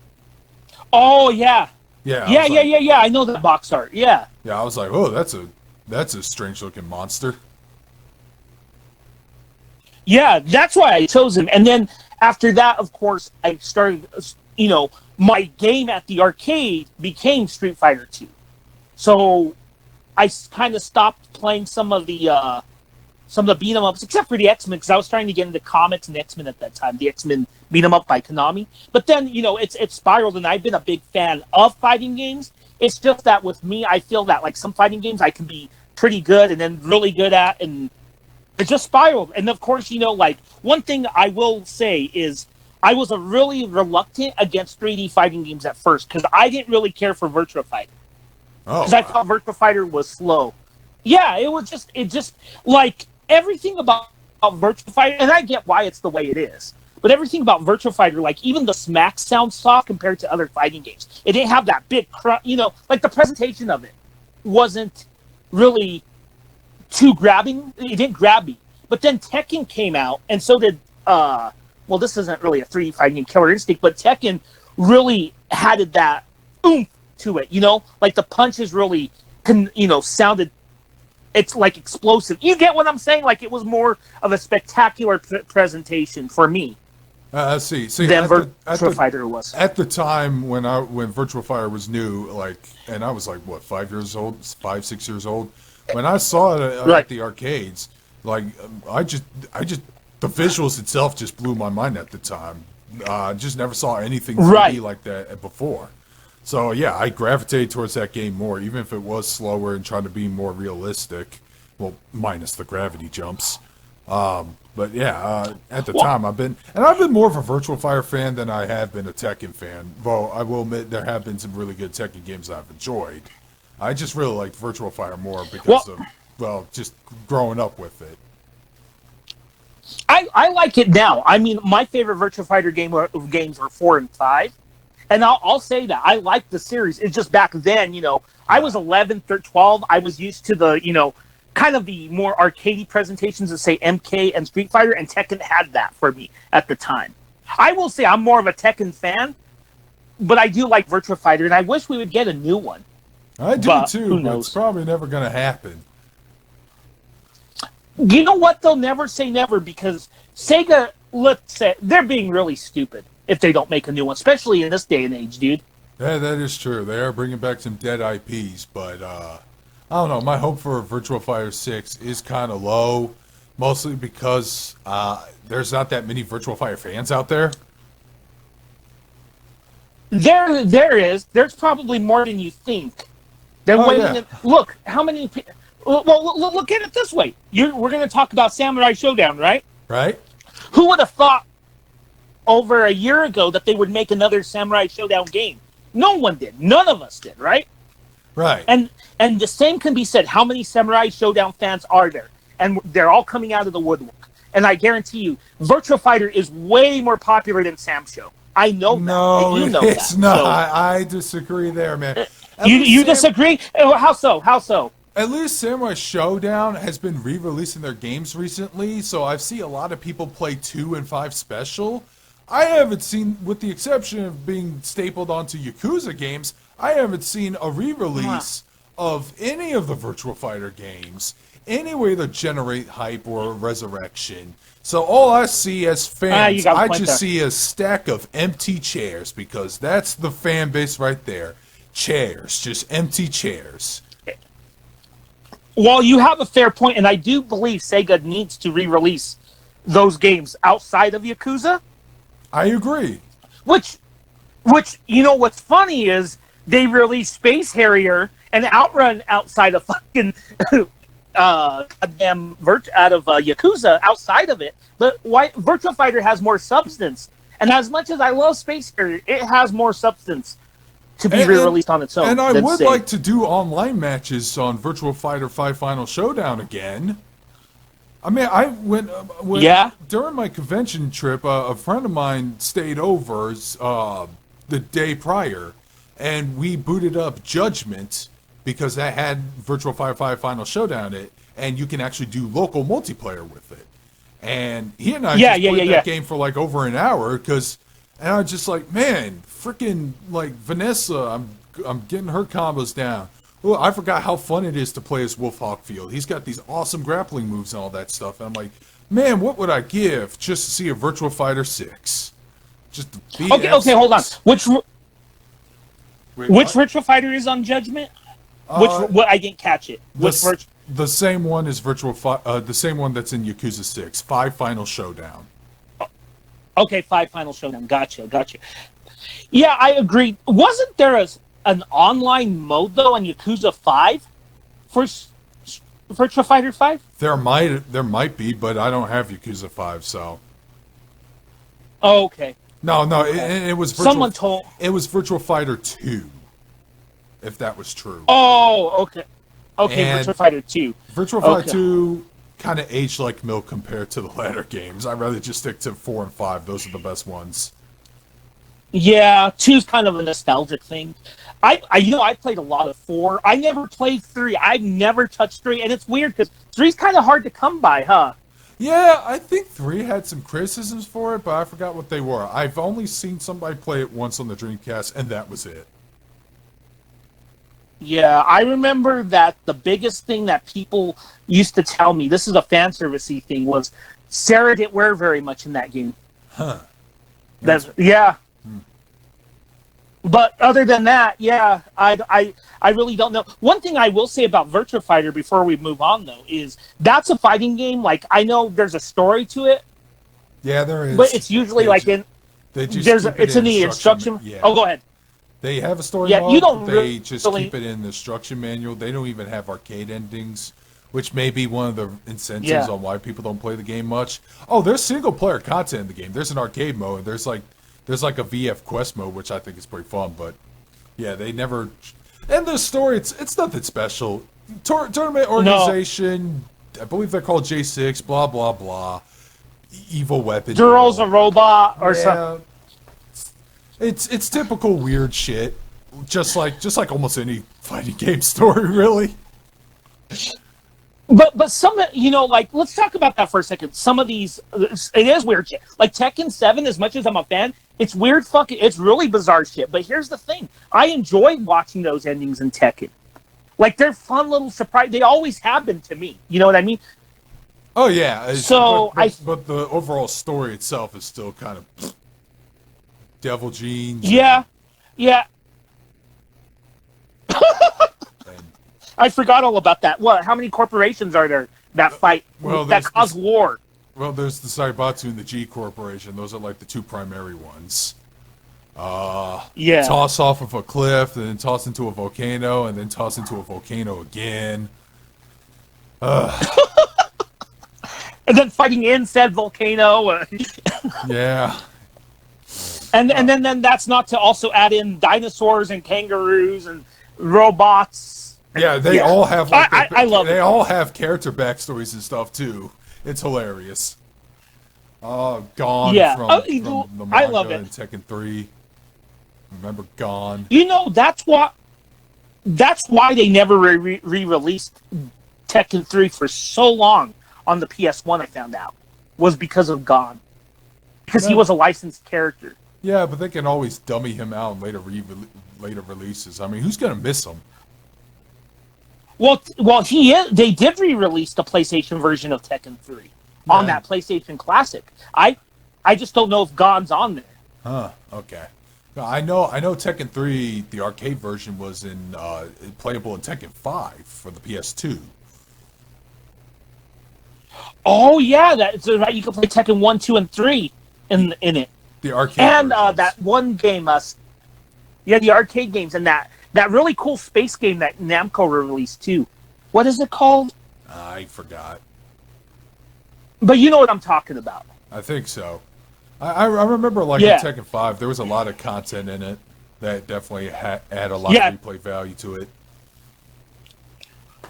Oh yeah. Yeah. Yeah. I know that box art. Yeah. Yeah, I was like, oh, that's a strange looking monster. Yeah, that's why I chose him. And then after that, of course, I started, you know, my game at the arcade became Street Fighter 2. So I kind of stopped playing some of the beat 'em ups, except for the X-Men, because I was trying to get into comics and X-Men at that time. The X-Men beat 'em up by Konami. But then, you know, it's spiraled, and I've been a big fan of fighting games. It's just that with me, I feel that like some fighting games I can be pretty good and then really good at, and it just spiraled. And of course, you know, like one thing I will say is I was a really reluctant against 3D fighting games at first because I didn't really care for Virtua Fighter. Because I thought Virtua Fighter was slow. Yeah, it just like everything about Virtua Fighter, and I get why it's the way it is. but everything about Virtua Fighter, like even the smack sounds soft compared to other fighting games. It didn't have that big, like the presentation of it wasn't really too grabbing. It didn't grab me. But then Tekken came out, and so did, well, this isn't really a 3D fighting game, Killer Instinct, but Tekken really added that oomph to it, like the punches really, sounded, it's like explosive. You get what I'm saying? Like it was more of a spectacular presentation for me. See, than Virtua Fighter was. At the time when Virtua Fighter was new, and I was like, what, 5 years old, 5, 6 years old, when I saw it at the arcades, I just the visuals itself just blew my mind at the time. Just never saw anything 3D like that before. So yeah, I gravitated towards that game more, even if it was slower and trying to be more realistic. Well, minus the gravity jumps. But yeah, at the time I've been more of a Virtua Fighter fan than I have been a Tekken fan. Though I will admit there have been some really good Tekken games I've enjoyed. I just really liked Virtua Fighter more because of just growing up with it. I like it now. I mean, my favorite Virtua Fighter games were 4 and 5. And I'll say that. I like the series. It's just back then, I was 11, 12. I was used to the, kind of the more arcadey presentations of, say, MK and Street Fighter, and Tekken had that for me at the time. I will say I'm more of a Tekken fan, but I do like Virtua Fighter, and I wish we would get a new one. I do too, but it's probably never going to happen. You know what? They'll never say never, because Sega, let's say, they're being really stupid if they don't make a new one, especially in this day and age, dude. Yeah, that is true. They are bringing back some dead IPs, but I don't know. My hope for Virtua Fighter 6 is kind of low, mostly because there's not that many Virtua Fighter fans out there. There is. There's probably more than you think. Look, how many people... Well, look at it this way. We're going to talk about Samurai Showdown, right? Right. Who would have thought over a year ago that they would make another Samurai Showdown game? No one did. None of us did, right? Right. And the same can be said. How many Samurai Showdown fans are there? And they're all coming out of the woodwork. And I guarantee you, Virtua Fighter is way more popular than Sam Show. I know that. No, you know it's that. not. So, I disagree there, man. You disagree? How so? How so? At least Samurai Showdown has been re-releasing their games recently, so I've seen a lot of people play 2 and 5 special. I haven't seen, with the exception of being stapled onto Yakuza games, I haven't seen a re-release of any of the Virtua Fighter games, any way to generate hype or resurrection. So all I see as fans, I just see a stack of empty chairs, because that's the fan base right there. Chairs, just empty chairs. Well, you have a fair point, and I do believe Sega needs to re-release those games outside of Yakuza. I agree. Which, what's funny is they released Space Harrier and Outrun outside of fucking goddamn out of Yakuza outside of it. But why Virtua Fighter has more substance, and as much as I love Space Harrier, it has more substance to be re-released on its own. And I would like to do online matches on Virtua Fighter 5 Final Showdown again. I mean, I went during my convention trip. A friend of mine stayed over the day prior, and we booted up Judgment because that had Virtua Fighter 5 Final Showdown in it, and you can actually do local multiplayer with it. And he and I played that game for like over an hour and I was just like, man, freaking like Vanessa, I'm getting her combos down. Well, I forgot how fun it is to play as Wolf Hawkfield. He's got these awesome grappling moves and all that stuff. And I'm like, man, what would I give just to see a Virtua Fighter 6? Just to beat Okay, hold on. Which Virtua Fighter is on Judgment? What I didn't catch it. The same one is the same one that's in Yakuza 6, 5 Final Showdown. Okay, 5 Final Showdown. Gotcha. Yeah, I agree. Wasn't there an online mode, though, on Yakuza 5 for Virtua Fighter 5? There might be, but I don't have Yakuza 5, so... Oh, okay. No, it was Virtua... Someone told... It was Virtua Fighter 2, if that was true. Oh, okay. Okay, and Virtua Fighter 2. Virtua Fighter 2 kind of aged like milk compared to the latter games. I'd rather just stick to 4 and 5. Those are the best ones. Yeah, 2's kind of a nostalgic thing. I played a lot of 4. I never played 3. I've never touched 3, and it's weird because 3's kind of hard to come by, huh? Yeah, I think 3 had some criticisms for it, but I forgot what they were. I've only seen somebody play it once on the Dreamcast, and that was it. Yeah, I remember that the biggest thing that people used to tell me, this is a fan servicey thing, was Sarah didn't wear very much in that game. Huh. Yeah. But other than that, yeah, I really don't know. One thing I will say about Virtua Fighter before we move on, though, is that's a fighting game. Like, I know there's a story to it. Yeah, there is. But it's usually it's in the instruction. Yeah. Oh, go ahead. They have a story mode, you don't they just keep it in the instruction manual. They don't even have arcade endings, which may be one of the incentives on why people don't play the game much. Oh, there's single-player content in the game. There's an arcade mode. There's like a VF quest mode, which I think is pretty fun. But yeah, they never. And the story, it's nothing special. Tournament organization. No. I believe they're called J6. Blah blah blah. Evil weapon. Girl's a robot or something. It's typical weird shit. Just like almost any fighting game story, really. But some, like, let's talk about that for a second. Some of these, it is weird shit. Like Tekken 7, as much as I'm a fan, it's weird it's really bizarre shit. But here's the thing. I enjoy watching those endings in Tekken. Like, they're fun little surprise. They always have been to me. You know what I mean? Oh, yeah. So, but the overall story itself is still kind of devil jeans. Yeah. Yeah. I forgot all about that. What? How many corporations are there that fight, that cause war? Well, there's the Saibatsu and the G Corporation. Those are like the 2 primary ones. Toss off of a cliff, and then toss into a volcano, and then toss into a volcano again. And then fighting in said volcano. Yeah. And then that's not to also add in dinosaurs and kangaroos and robots. Yeah, they all have. Like, I love it. They all have character backstories and stuff too. It's hilarious. Gone from the manga I love it. in Tekken 3. Remember Gone? That's why they never re-released Tekken 3 for so long on the PS1. I found out was because of Gone, because he was a licensed character. Yeah, but they can always dummy him out in later releases. I mean, who's gonna miss him? Well, they did re-release the PlayStation version of Tekken 3 on that PlayStation Classic. I just don't know if Gone's on there. Huh. Okay. I know Tekken 3, the arcade version, was playable in Tekken 5 for the PS2. Oh yeah, that's right. You can play Tekken 1, 2, and 3 in it. The arcade and versions. That one game, the arcade games, and that really cool space game that Namco released too. What is it called? I forgot. But you know what I'm talking about. I think so. I remember, like, in Tekken 5, there was a lot of content in it that definitely had a lot of replay value to it.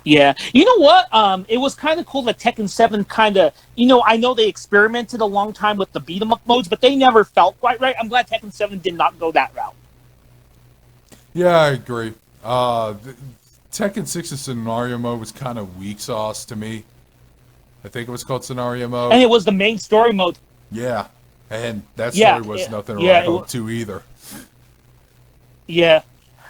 Yeah. You know what? It was kind of cool that Tekken 7 kind of, I know they experimented a long time with the beat-em-up modes, but they never felt quite right. I'm glad Tekken 7 did not go that route. Yeah, I agree. Tekken 6's scenario mode was kind of weak sauce to me. I think it was called scenario mode. And it was the main story mode. Yeah. And that story was nothing to write home to either. Yeah.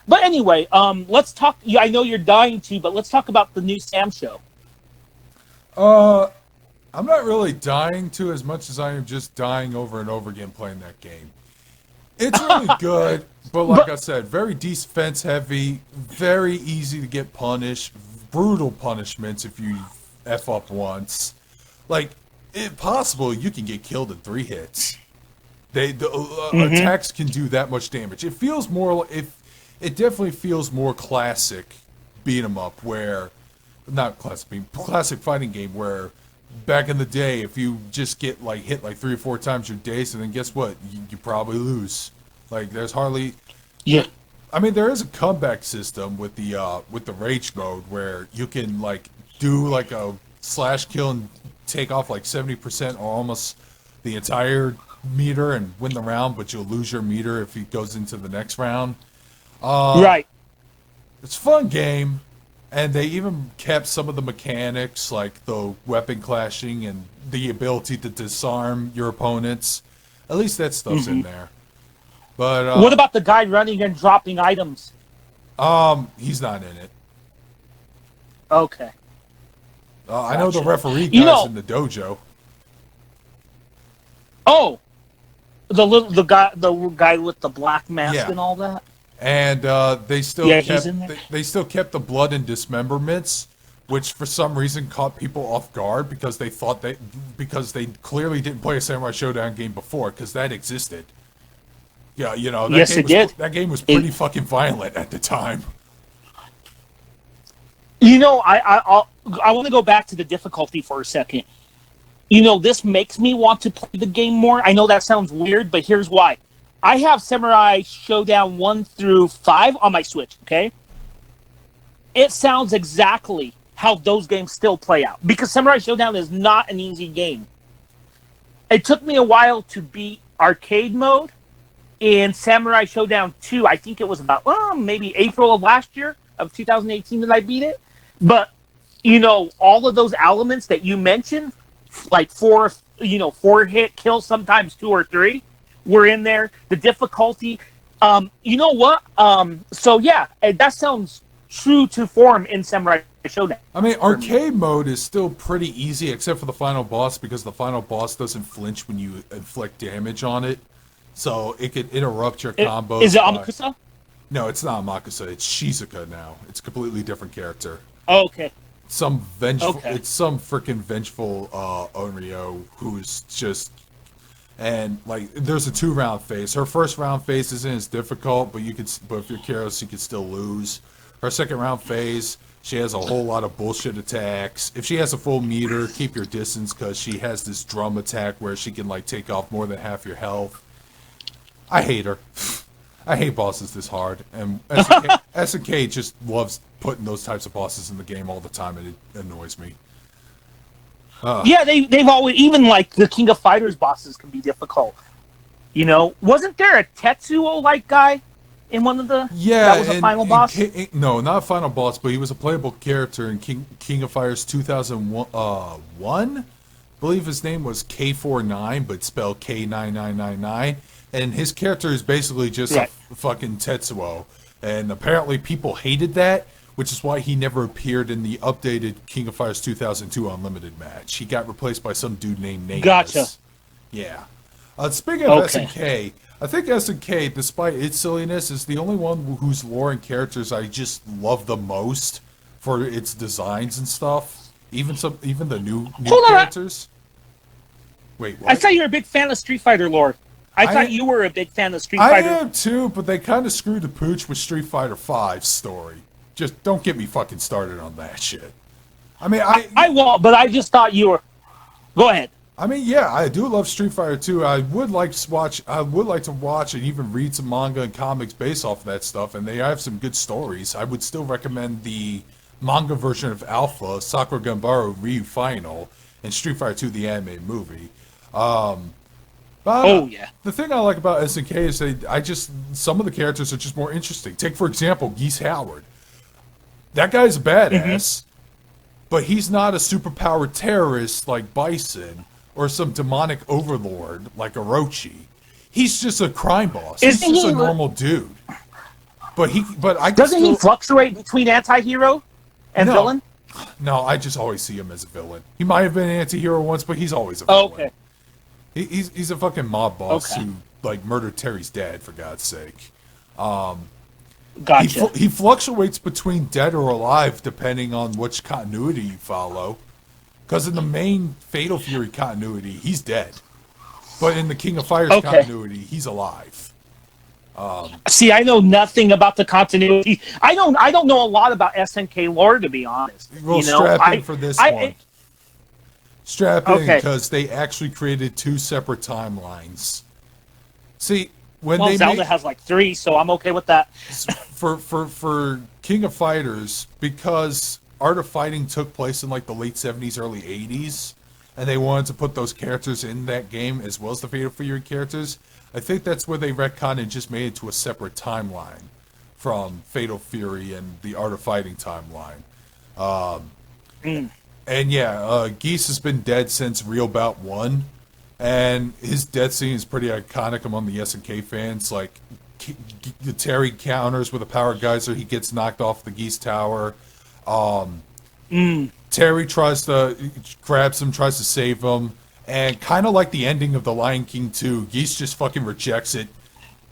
But anyway, let's talk. I know you're dying to, but let's talk about the new Sam show. I'm not really dying to as much as I am just dying over and over again playing that game. It's really good, but like I said, very defense heavy, very easy to get punished, brutal punishments if you F up once. Like, if possible, you can get killed in 3 hits. Attacks can do that much damage. It feels more, it definitely feels more classic beat 'em up, where, not classic fighting game, where back in the day, if you just get hit 3 or 4 times your day, so then guess what? You probably lose. Like, there's hardly. Yeah. I mean, there is a comeback system with the rage mode where you can do a slash kill and take off like 70% or almost the entire meter and win the round, but you'll lose your meter if he goes into the next round. Right. It's a fun game, and they even kept some of the mechanics like the weapon clashing and the ability to disarm your opponents. At least that stuff's in there. But what about the guy running and dropping items? He's not in it. Okay. I know the referee guy's in the dojo. Oh, the guy with the black mask and all that. And they still kept the blood and dismemberments, which for some reason caught people off guard because they clearly didn't play a Samurai Showdown game before, because that existed. Yeah, you know. That game was pretty fucking violent at the time. You know, I want to go back to the difficulty for a second. You know, this makes me want to play the game more. I know that sounds weird, but here's why. I have Samurai Showdown 1 through 5 on my Switch, okay? It sounds exactly how those games still play out, because Samurai Showdown is not an easy game. It took me a while to beat arcade mode in Samurai Showdown 2. I think it was about maybe April of last year, of 2018, that I beat it. But, you know, all of those elements that you mentioned, like 4 hit kills, sometimes 2 or 3, were in there. The difficulty, you know what? So yeah, that sounds true to form in Samurai Showdown. I mean, arcade mode is still pretty easy, except for the final boss, because the final boss doesn't flinch when you inflict damage on it. So it could interrupt your combos. Is it Amakusa? No, it's not Amakusa. It's Shizuka now. It's a completely different character. Oh, okay. It's some freaking vengeful Onryo who's just... And like, there's a 2-round phase. Her first round phase isn't as difficult, but if you're careless, you could still lose. Her second round phase, she has a whole lot of bullshit attacks. If she has a full meter, keep your distance, because she has this drum attack where she can like take off more than half your health. I hate her. I hate bosses this hard, and SNK just loves putting those types of bosses in the game all the time, and it annoys me. Yeah, they've always, even like the King of Fighters bosses can be difficult. You know, wasn't there a Tetsuo-like guy in one of the... Yeah, that was a final boss? No, not a final boss, but he was a playable character in King of Fighters 2001. I believe his name was K49, but spelled K9999. And his character is basically just a fucking Tetsuo. And apparently people hated that, which is why he never appeared in the updated King of Fighters 2002 Unlimited match. He got replaced by some dude named Nameless. Gotcha. Yeah. Speaking of SNK, I think SNK, despite its silliness, is the only one whose lore and characters I just love the most for its designs and stuff. Even the new characters. Wait, what? I thought you were a big fan of Street Fighter lore. I thought you were a big fan of Street Fighter. I am too, but they kind of screwed the pooch with Street Fighter V's story. Just don't get me fucking started on that shit. I mean, I won't, but I just thought you were... Go ahead. I mean, yeah, I do love Street Fighter 2. I would like to watch and even read some manga and comics based off of that stuff, and they have some good stories. I would still recommend the manga version of Alpha, Sakura Ganbaro Ryu Final, and Street Fighter 2 the anime movie. Yeah. The thing I like about SNK is some of the characters are just more interesting. Take, for example, Geese Howard. That guy's a badass, but he's not a superpowered terrorist like Bison or some demonic overlord like Orochi. He's just a crime boss. He's just a normal dude. Doesn't he fluctuate between anti-hero and villain? No, I just always see him as a villain. He might have been an anti-hero once, but he's always a villain. Okay. He's a fucking mob boss who like murdered Terry's dad, for God's sake. Gotcha. He fluctuates between dead or alive depending on which continuity you follow. Because in the main Fatal Fury continuity, he's dead. But in the King of Fighters continuity, he's alive. See, I know nothing about the continuity. I don't know a lot about SNK lore, to be honest. Well, strap in for this one. Strap in, because they actually created 2 separate timelines. See, Zelda has like 3, so I'm okay with that. For King of Fighters, because Art of Fighting took place in like the late 70s, early 80s, and they wanted to put those characters in that game as well as the Fatal Fury characters, I think that's where they retconned and just made it to a separate timeline from Fatal Fury and the Art of Fighting timeline. And yeah, Geese has been dead since Real Bout 1, and his death scene is pretty iconic among the SNK fans. Like, Terry counters with a power geyser, he gets knocked off the Geese tower. Terry grabs him, tries to save him, and kind of like the ending of The Lion King 2, Geese just fucking rejects it,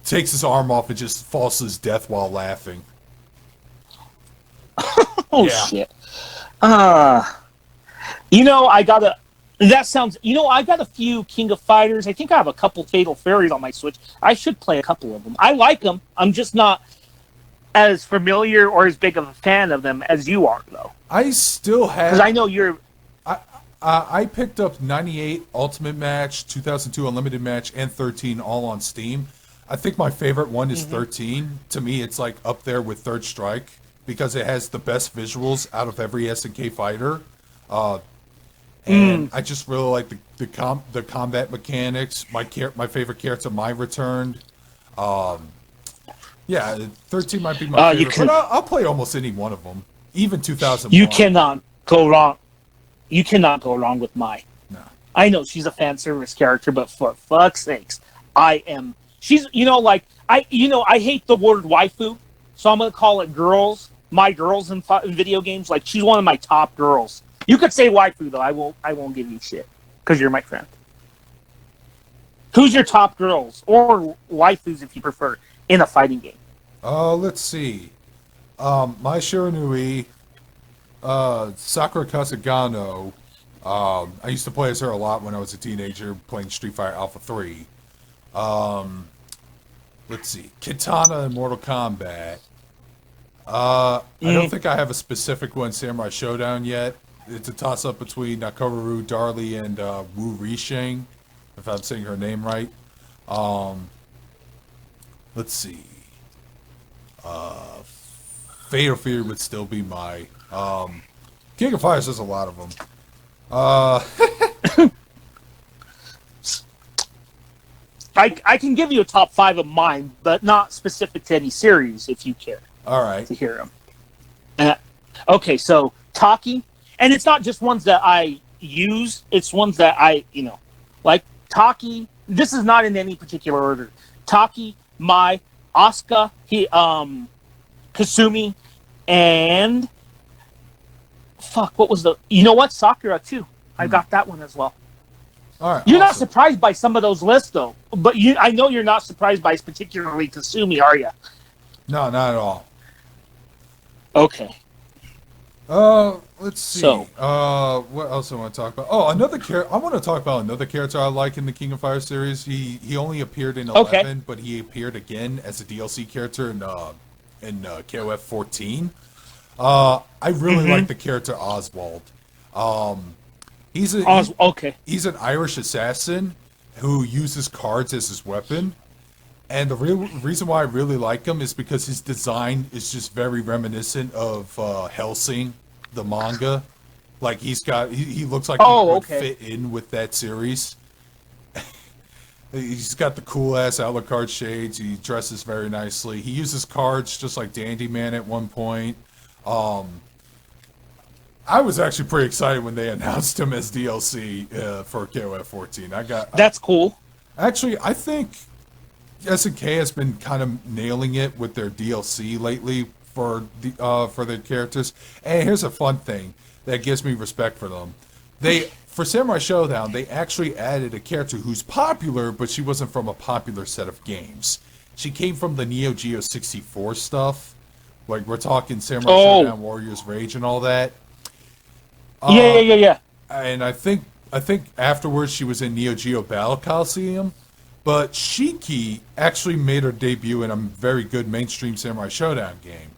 takes his arm off, and just falls to his death while laughing. Oh, yeah. Shit. I got a few King of Fighters. I think I have a couple Fatal Furies on my Switch. I should play a couple of them. I like them. I'm just not as familiar or as big of a fan of them as you are, though. I still have... Because I know you're... I picked up 98 Ultimate Match, 2002 Unlimited Match, and 13 all on Steam. I think my favorite one is 13. To me, it's like up there with Third Strike because it has the best visuals out of every SNK fighter. And I just really like the combat mechanics. My favorite character, Mai returned. Yeah, 13 might be my favorite, but I'll play almost any one of them, even 2001. You cannot go wrong. You cannot go wrong with Mai. No. I know she's a fan service character, but for fuck's sakes, she's, I hate the word waifu, so I'm going to call it girls, my girls in video games. Like, she's one of my top girls. You could say waifu, though. I won't give you shit, because you're my friend. Who's your top girls, or waifus if you prefer, in a fighting game? Let's see. Mai Shiranui, Sakura Kasagano. I used to play as her a lot when I was a teenager, playing Street Fighter Alpha 3. Let's see. Kitana in Mortal Kombat. I don't think I have a specific one, Samurai Showdown, yet. It's a toss-up between Nakoru Darlie and Wu Risheng, if I'm saying her name right. Let's see. Fatal Fury would still be my... King of Fighters has a lot of them. I can give you a top 5 of mine, but not specific to any series, if you care. All right. To hear them. Okay, so Taki, and it's not just ones that I use, it's ones that I, like Taki. This is not in any particular order. Taki, Mai, Asuka, Kasumi, and what was Sakura too. I got that one as well. All right. You're not surprised by some of those lists, though. But I know you're not surprised by particularly Kasumi, are you? No, not at all. Okay. Let's see. So, what else I want to talk about? Oh, another character. I want to talk about another character I like in the King of Fire series. He only appeared in 11, but he appeared again as a DLC character in KOF 14. I really like the character Oswald. He's an Irish assassin who uses cards as his weapon. And the real reason why I really like him is because his design is just very reminiscent of Hellsing, the manga. Like he looks like he would fit in with that series. He's got the cool ass Alucard shades. He dresses very nicely. He uses cards just like Dandy Man at one point. I was actually pretty excited when they announced him as DLC for KOF 14. That's cool. Actually, I think SNK has been kind of nailing it with their DLC lately for their characters. And here's a fun thing that gives me respect for them. For Samurai Showdown, they actually added a character who's popular, but she wasn't from a popular set of games. She came from the Neo Geo 64 stuff. Like, we're talking Samurai Showdown, Warrior's Rage, and all that. Yeah. And I think afterwards she was in Neo Geo Battle Coliseum. But Shiki actually made her debut in a very good mainstream Samurai Showdown game.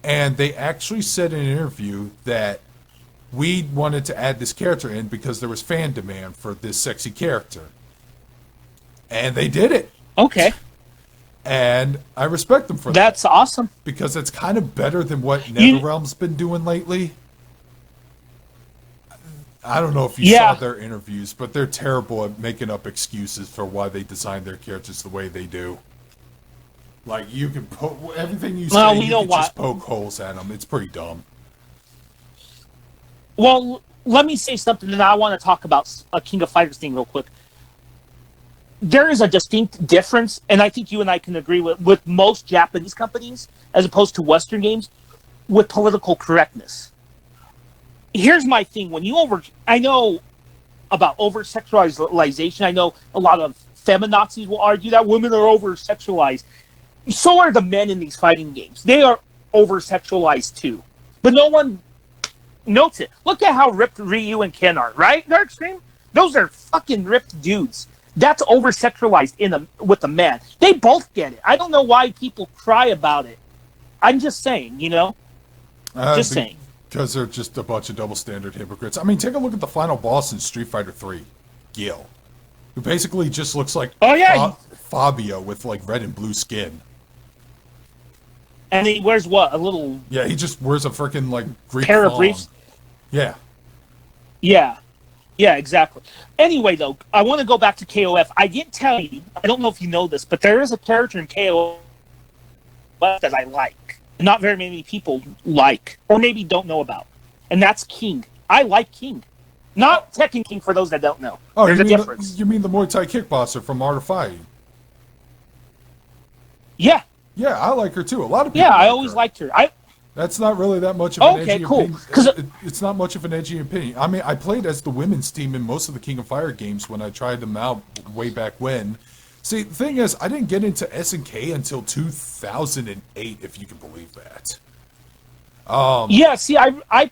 And they actually said in an interview that we wanted to add this character in because there was fan demand for this sexy character. And they did it. Okay. And I respect them for that. That's awesome. Because it's kind of better than what NetherRealm's been doing lately. I don't know if you saw their interviews, but they're terrible at making up excuses for why they designed their characters the way they do. Like, you can everything you say, you can just poke holes at them. It's pretty dumb. Well, let me say something, and I want to talk about a King of Fighters thing real quick. There is a distinct difference, and I think you and I can agree with most Japanese companies, as opposed to Western games, with political correctness. Here's my thing. I know about over-sexualization. I know a lot of feminazis will argue that women are over-sexualized. So are the men in these fighting games. They are over-sexualized too. But no one notes it. Look at how ripped Ryu and Ken are, right, Darkscream? Those are fucking ripped dudes. That's over-sexualized with a man. They both get it. I don't know why people cry about it. I'm just saying, just saying. Because they're just a bunch of double-standard hypocrites. I mean, take a look at the final boss in Street Fighter 3, Gil, who basically just looks like Fabio with, like, red and blue skin. And he wears what? A little... Yeah, he just wears a freaking, like, Greek pair thong. of briefs? Yeah. Yeah. Yeah, exactly. Anyway, though, I want to go back to KOF. I didn't tell you, I don't know if you know this, but there is a character in KOF that I like. Not very many people like, or maybe don't know about. And that's King. I like King. Not Tekken King, for those that don't know. Oh, there's a difference. You mean the Muay Thai kickboxer from Art of Fighting? Yeah. Yeah, I like her too. A lot of people. Yeah, I always liked her. That's not really that much of an edgy opinion. Because it's not much of an edgy opinion. I mean, I played as the women's team in most of the King of Fire games when I tried them out way back when. See, the thing is, I didn't get into SNK until 2008, if you can believe that. Yeah, see, I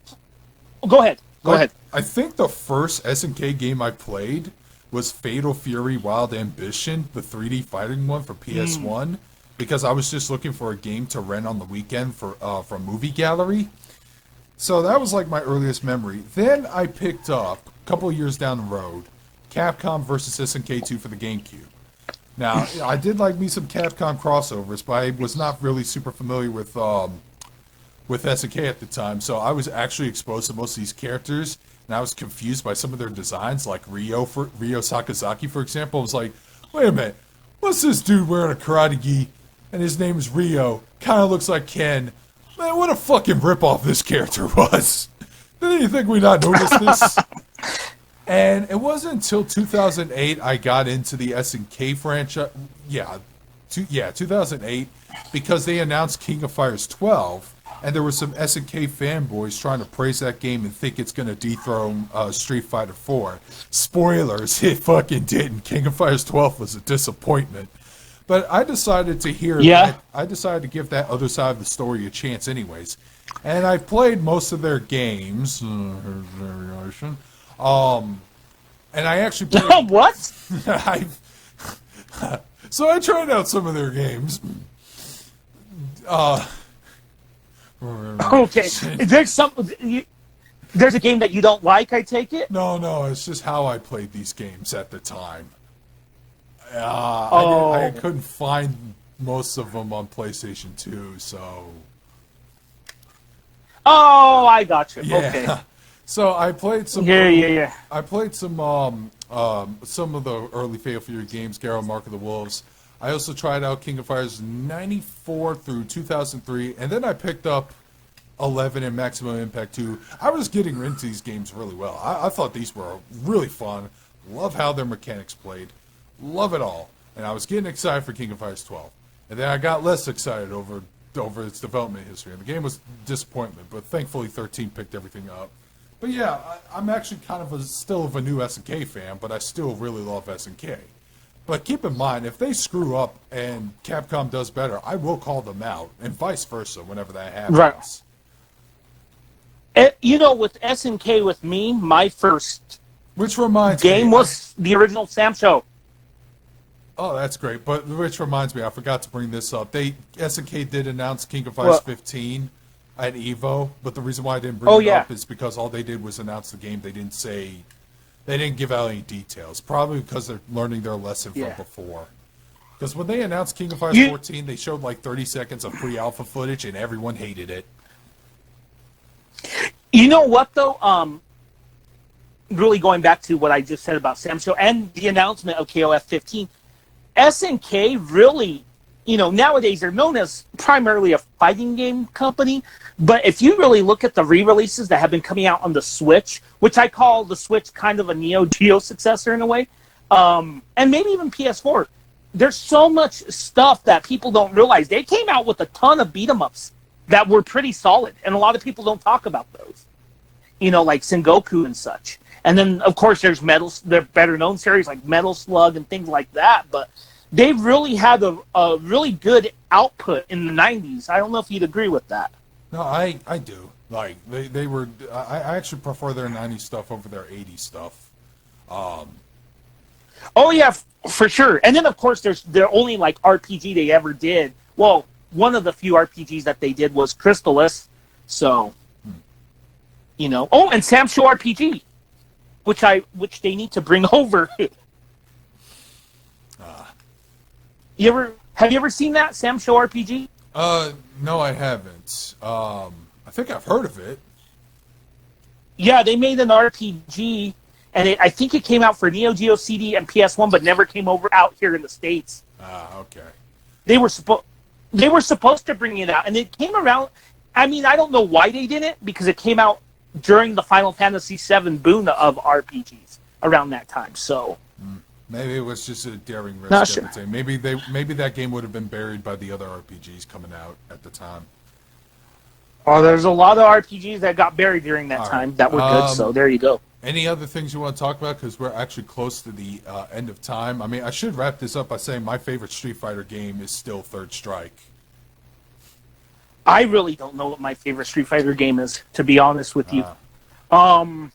go ahead. Go ahead. I think the first SNK game I played was Fatal Fury Wild Ambition, the 3D fighting one for PS1. Because I was just looking for a game to rent on the weekend from Movie Gallery. So that was like my earliest memory. Then I picked up, a couple of years down the road, Capcom vs. SNK 2 for the GameCube. Now, I did like me some Capcom crossovers, but I was not really super familiar with SNK at the time. So I was actually exposed to most of these characters, and I was confused by some of their designs, like Ryo Sakazaki, for example. I was like, wait a minute, what's this dude wearing a karate gi? And his name is Ryo. Kind of looks like Ken. Man, what a fucking ripoff this character was. Didn't you think we not notice this? And it wasn't until 2008 I got into the SNK franchise. Yeah, 2008, because they announced King of Fighters 12, and there were some SNK fanboys trying to praise that game and think it's going to dethrone Street Fighter 4. Spoilers, it fucking didn't. King of Fighters 12 was a disappointment. But I decided to I decided to give that other side of the story a chance anyways. And I played most of their games. And I actually played... What? So I tried out some of their games. Okay. There's a game that you don't like, I take it? No, it's just how I played these games at the time. I couldn't find most of them on PlayStation 2, so... Oh, I got you. Yeah. Okay. So I played some... Yeah. I played some of the early Fatal Fury games, Garrow, Mark of the Wolves. I also tried out King of Fighters 94 through 2003, and then I picked up 11 and Maximum Impact 2. I was getting into these games really well. I thought these were really fun. Love how their mechanics played. Love it all. And I was getting excited for King of Fighters 12. And then I got less excited over its development history. And the game was a disappointment, but thankfully 13 picked everything up. But yeah, I'm actually kind of still of a new SNK fan, but I still really love SNK. But keep in mind, if they screw up and Capcom does better, I will call them out, and vice versa whenever that happens. Right. With SNK with me, my first game was the original Sam Show. Oh, that's great. But which reminds me, I forgot to bring this up. SNK did announce King of Fighters 15 at EVO, but the reason why I didn't bring it up is because all they did was announce the game. They didn't give out any details. Probably because they're learning their lesson from before. Because when they announced King of Fighters 14, they showed like 30 seconds of pre-alpha footage, and everyone hated it. You know what, though? really going back to what I just said about Sam Show and the announcement of KOF 15, SNK really, nowadays they're known as primarily a fighting game company. But if you really look at the re-releases that have been coming out on the Switch, which I call the Switch kind of a Neo Geo successor in a way, and maybe even PS4, there's so much stuff that people don't realize. They came out with a ton of beat-em-ups that were pretty solid, and a lot of people don't talk about those. Like Sengoku and such. And then, of course, there's their better-known series like Metal Slug and things like that. But they really had a really good output in the 90s. I don't know if you'd agree with that. No, I do. Like, they were... I actually prefer their 90s stuff over their 80s stuff. Oh, yeah, for sure. And then, of course, there's their only, RPG they ever did. Well, one of the few RPGs that they did was Crystalis. So, Oh, and Sam Show RPG, which they need to bring over. Have you ever seen that, Sam Show RPG? No, I haven't. I think I've heard of it. Yeah, they made an RPG, and I think it came out for Neo Geo CD and PS1, but never came out here in the States. Okay. They were supposed to bring it out, and it came around. I mean, I don't know why they didn't, because it came out during the Final Fantasy VII boom of RPGs around that time. So maybe it was just a daring risk. Not sure. Maybe that game would have been buried by the other RPGs coming out at the time. Oh, there's a lot of RPGs that got buried during that time that were good. So there you go. Any other things you want to talk about? Because we're actually close to the end of time. I mean, I should wrap this up by saying my favorite Street Fighter game is still Third Strike. I really don't know what my favorite Street Fighter game is, to be honest with you. I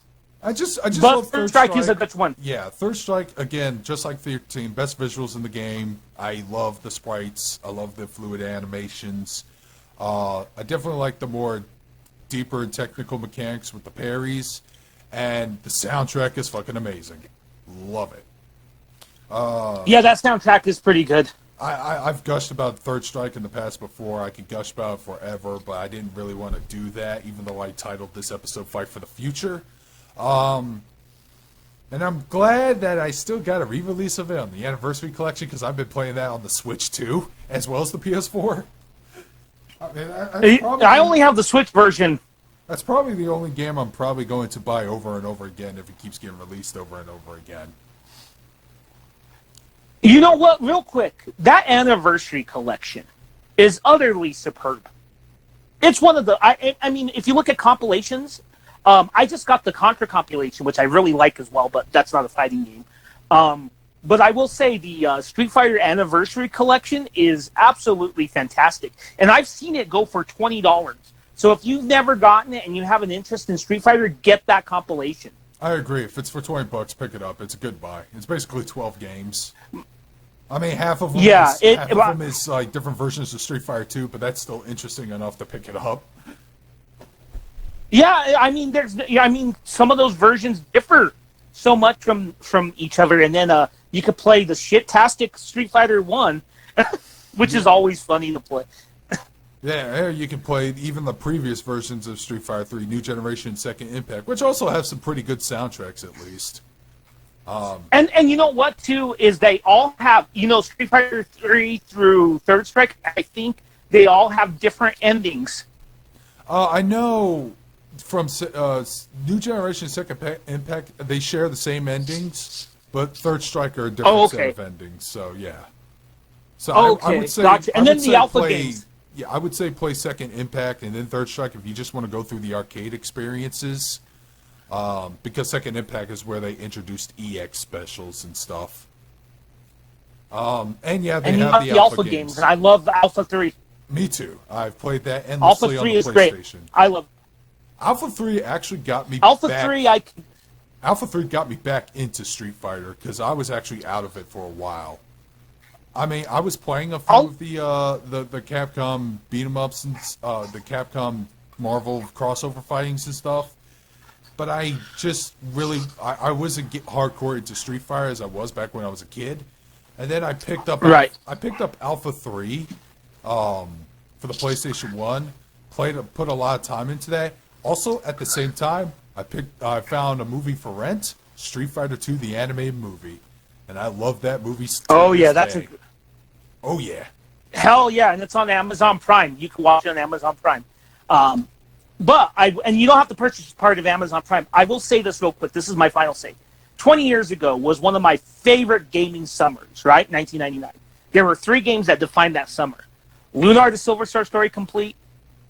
just but love Third Strike is a good one. Yeah, Third Strike, again, just like 13, best visuals in the game. I love the sprites. I love the fluid animations. I definitely like the more deeper and technical mechanics with the parries. And the soundtrack is fucking amazing. Love it. Yeah, that soundtrack is pretty good. I've gushed about Third Strike in the past before. I could gush about it forever, but I didn't really want to do that, even though I titled this episode Fight for the Future. And I'm glad that I still got a re-release of it on the Anniversary Collection, because I've been playing that on the Switch too, as well as the PS4. I only have the Switch version. That's probably the only game I'm probably going to buy over and over again if it keeps getting released over and over again. You know what? Real quick, that Anniversary Collection is utterly superb. It's one of the... I mean, if you look at compilations, I just got the Contra compilation, which I really like as well, but that's not a fighting game. But I will say the Street Fighter Anniversary Collection is absolutely fantastic. And I've seen it go for $20. So if you've never gotten it and you have an interest in Street Fighter, get that compilation. I agree. If it's for $20, pick it up. It's a good buy. It's basically 12 games. I mean, half of them is like different versions of Street Fighter 2, but that's still interesting enough to pick it up. Yeah, I mean, some of those versions differ so much from each other, and then you could play the shit-tastic Street Fighter 1, which is always funny to play. Yeah, you can play even the previous versions of Street Fighter 3, New Generation, Second Impact, which also have some pretty good soundtracks, at least. And you know what, too, is they all have, Street Fighter 3 through Third Strike, I think they all have different endings. I know from New Generation, Second Impact, they share the same endings, but Third Strike are a different set of endings, so yeah. So I would say, gotcha. And then the Alpha games. Yeah, I would say play Second Impact and then Third Strike if you just want to go through the arcade experiences. Because Second Impact is where they introduced EX specials and stuff. And yeah, they have the Alpha games. And I love Alpha 3. Me too. I've played that endlessly on the PlayStation. Alpha 3 is great. I love Alpha 3 actually got me Alpha back. 3, Alpha 3 got me back into Street Fighter because I was actually out of it for a while. I mean, I was playing a few of the Capcom beat-em-ups and the Capcom Marvel crossover fightings and stuff, but I just really I wasn't hardcore into Street Fighter as I was back when I was a kid, and then I picked up Alpha 3 for the PlayStation 1, put a lot of time into that. Also, at the same time, I found a movie for rent, Street Fighter 2, the animated movie, and I love that movie. Oh yeah, that's a. Oh yeah. Hell yeah, and it's on Amazon Prime. You can watch it on Amazon Prime. And you don't have to purchase part of Amazon Prime. I will say this real quick. This is my final say. 20 years ago was one of my favorite gaming summers, right? 1999. There were 3 games that defined that summer. Lunar, the Silver Star Story Complete,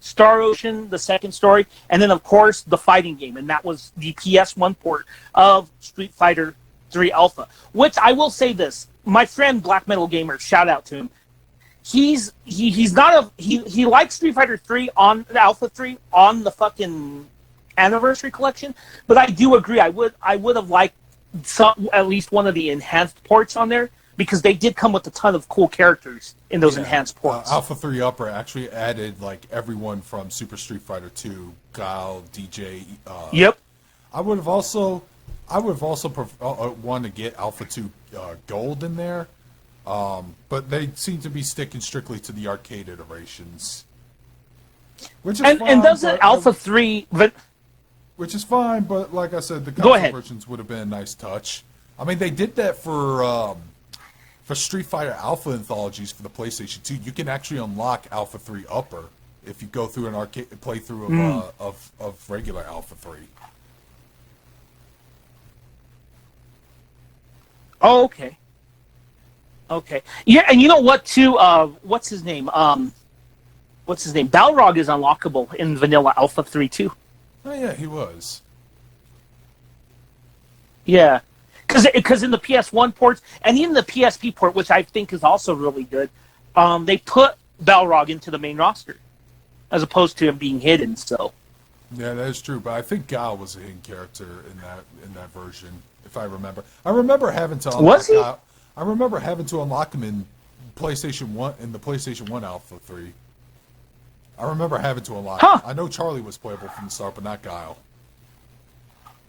Star Ocean, the second story, and then, of course, the fighting game. And that was the PS1 port of Street Fighter 3 Alpha, which I will say this. My friend Black Metal Gamer, shout out to him. He likes Street Fighter 3 on the Alpha 3 on the fucking Anniversary Collection, but I do agree. I would have liked at least one of the enhanced ports on there, because they did come with a ton of cool characters in those enhanced ports. Alpha 3 Upper actually added like everyone from Super Street Fighter 2, Guile, DJ. Yep. I would have also wanted to get Alpha 2 Gold in there. But they seem to be sticking strictly to the arcade iterations, which is fine. And doesn't Alpha 3... Which is fine, but like I said, the console versions would have been a nice touch. I mean, they did that for Street Fighter Alpha anthologies for the PlayStation 2. You can actually unlock Alpha 3 Upper if you go through an arcade playthrough of regular Alpha 3. Oh, okay. Okay. Yeah, and you know what, too? What's his name? Balrog is unlockable in vanilla Alpha 3, too. Oh, yeah, he was. Yeah. Because in the PS1 ports, and even the PSP port, which I think is also really good, they put Balrog into the main roster, as opposed to him being hidden, so... Yeah, that is true, but I think Guile was a hidden character in that version, if I remember. I remember having to unlock Was he? Guile. I remember having to unlock him in PlayStation 1 in the PlayStation 1 Alpha 3. I remember having to unlock him. I know Charlie was playable from the start, but not Guile.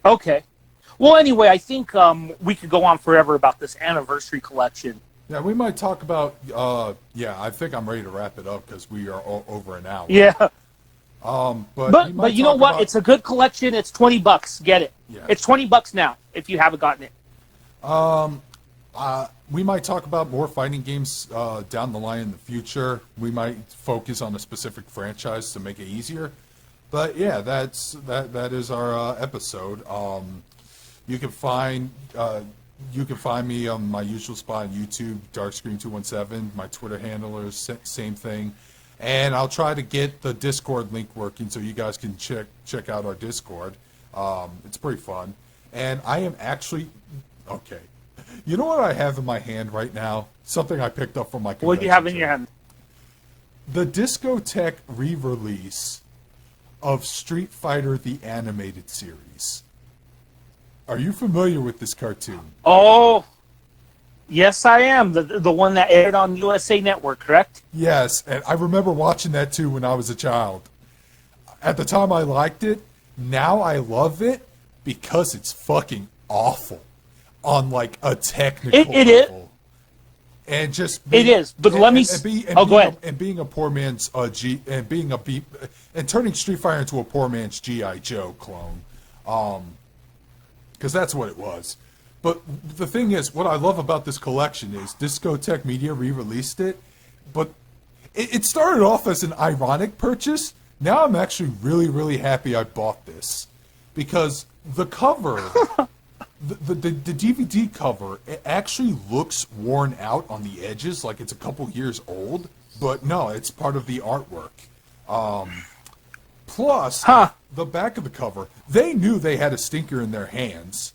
Okay. Well, anyway, I think we could go on forever about this Anniversary Collection. Yeah, we might talk about... I think I'm ready to wrap it up because we are over an hour. Yeah. But you know what? It's a good collection. It's $20. Get it. Yeah. It's $20 now if you haven't gotten it. We might talk about more fighting games down the line in the future. We might focus on a specific franchise to make it easier. But yeah, that is our episode. You can find me on my usual spot on YouTube, Darkscream217. My Twitter handle is same thing. And I'll try to get the Discord link working so you guys can check out our Discord. It's pretty fun. And I am actually... Okay. You know what I have in my hand right now? Something I picked up from my convention. What do you have in your hand? The Discotek re-release of Street Fighter the Animated Series. Are you familiar with this cartoon? Oh, yes, I am. The one that aired on USA Network, correct? Yes, and I remember watching that too when I was a child. At the time I liked it. Now I love it because it's fucking awful on like a technical level. And just being, it is, but let me. Go ahead. And being a poor man's and turning Street Fighter into a poor man's GI Joe clone, because that's what it was. But the thing is, what I love about this collection is Discotek Media re-released it, but it started off as an ironic purchase. Now I'm actually really, really happy I bought this, because the cover. The DVD cover, it actually looks worn out on the edges, like it's a couple years old, but no, it's part of the artwork. Plus, the back of the cover, they knew they had a stinker in their hands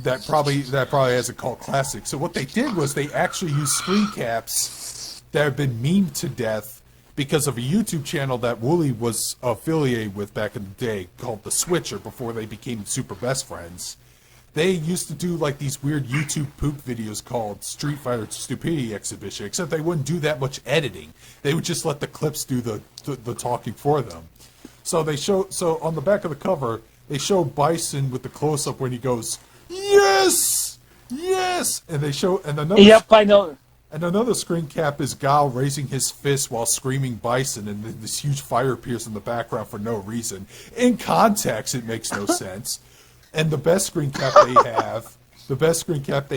that probably has a cult classic. So what they did was they actually used screen caps that have been memed to death because of a YouTube channel that Wooly was affiliated with back in the day called The Switcher before they became super best friends. They used to do like these weird YouTube poop videos called Street Fighter Stupidity Exhibition, except they wouldn't do that much editing. They would just let the clips do the talking for them. So on the back of the cover, they show Bison with the close up when he goes, "Yes! Yes!" And they show the numbers. Yep, I know. And another screen cap is Guile raising his fist while screaming Bison, and then this huge fire appears in the background for no reason. In context, it makes no sense. And the best screen cap they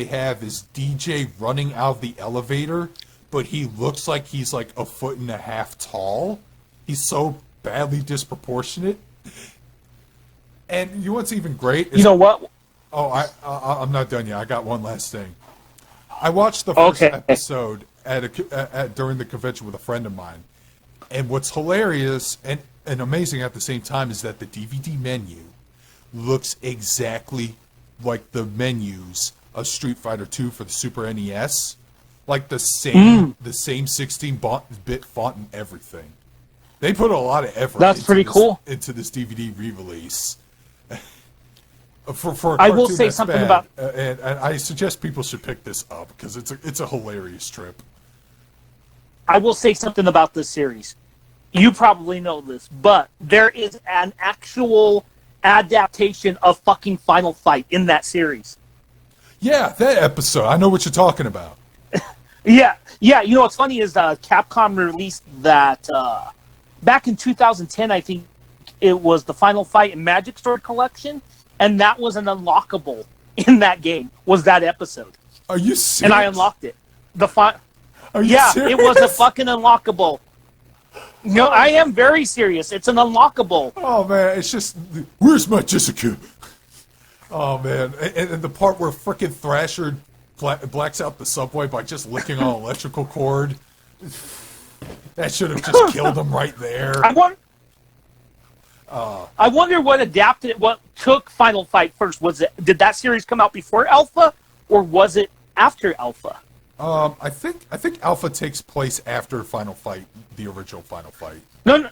have is DJ running out of the elevator, but he looks like he's like 1.5 feet tall. He's so badly disproportionate. And you know what's even great? You know what? Oh, I'm not done yet. I got one last thing. I watched the first episode during the convention with a friend of mine. And what's hilarious and amazing at the same time is that the DVD menu looks exactly like the menus of Street Fighter 2 for the Super NES. Like the same 16-bit font and everything. They put a lot of effort into this DVD re-release. For a I will say something bad, about, and I suggest people should pick this up because it's a hilarious trip. I will say something about this series. You probably know this, but there is an actual adaptation of fucking Final Fight in that series. Yeah, that episode. I know what you're talking about. Yeah. You know what's funny is Capcom released that back in 2010. I think it was the Final Fight and Magic Sword collection. And that was an unlockable in that game, was that episode. Are you serious? And I unlocked it. Are you serious? It was a fucking unlockable. No, I am very serious. It's an unlockable. Oh, man, it's just, where's my Jessica? Oh, man. And the part where frickin' Thrasher blacks out the subway by just licking on an electrical cord. That should have just killed him right there. I wonder what took Final Fight first. Did that series come out before Alpha, or was it after Alpha? I think Alpha takes place after Final Fight, the original Final Fight. No,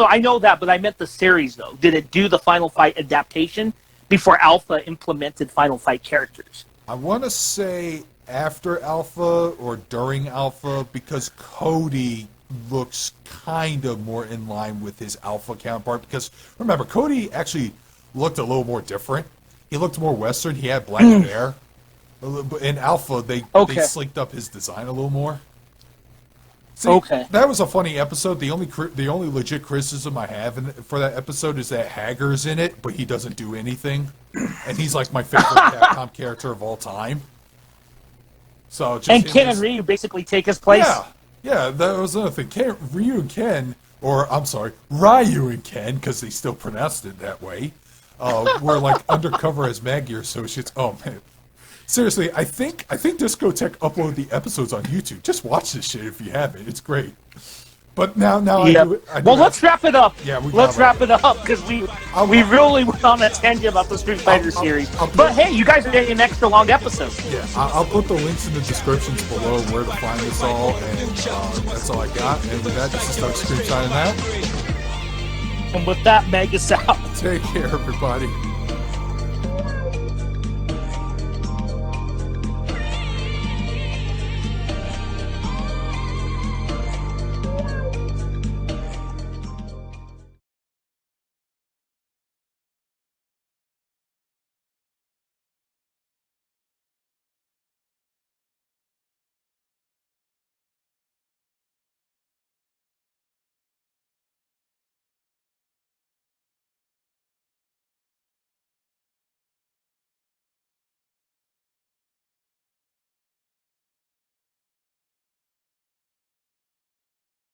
I know that, but I meant the series, though. Did it do the Final Fight adaptation before Alpha implemented Final Fight characters? I want to say after Alpha or during Alpha, because Cody looks kind of more in line with his Alpha counterpart. Because, remember, Cody actually looked a little more different. He looked more Western. He had black hair. In Alpha, they slicked up his design a little more. See, that was a funny episode. The only legit criticism I have for that episode is that Hager's in it, but he doesn't do anything, and he's like my favorite Capcom character of all time. So just Ken and Ryu basically take his place. Yeah, that was another thing. Ryu and Ken, because they still pronounced it that way, were like undercover as Maggie associates. Oh man. Seriously, I think Discotech uploaded the episodes on YouTube. Just watch this shit if you haven't. It's great. But now let's wrap it up. Yeah, let's wrap it up because we really went on a tangent about the Street Fighter series. But hey, you guys are getting an extra long episode. Yeah, I'll put the links in the descriptions below where to find this all, and that's all I got. And with that, this is Darkscream signing out. And with that, Magus out. Take care, everybody.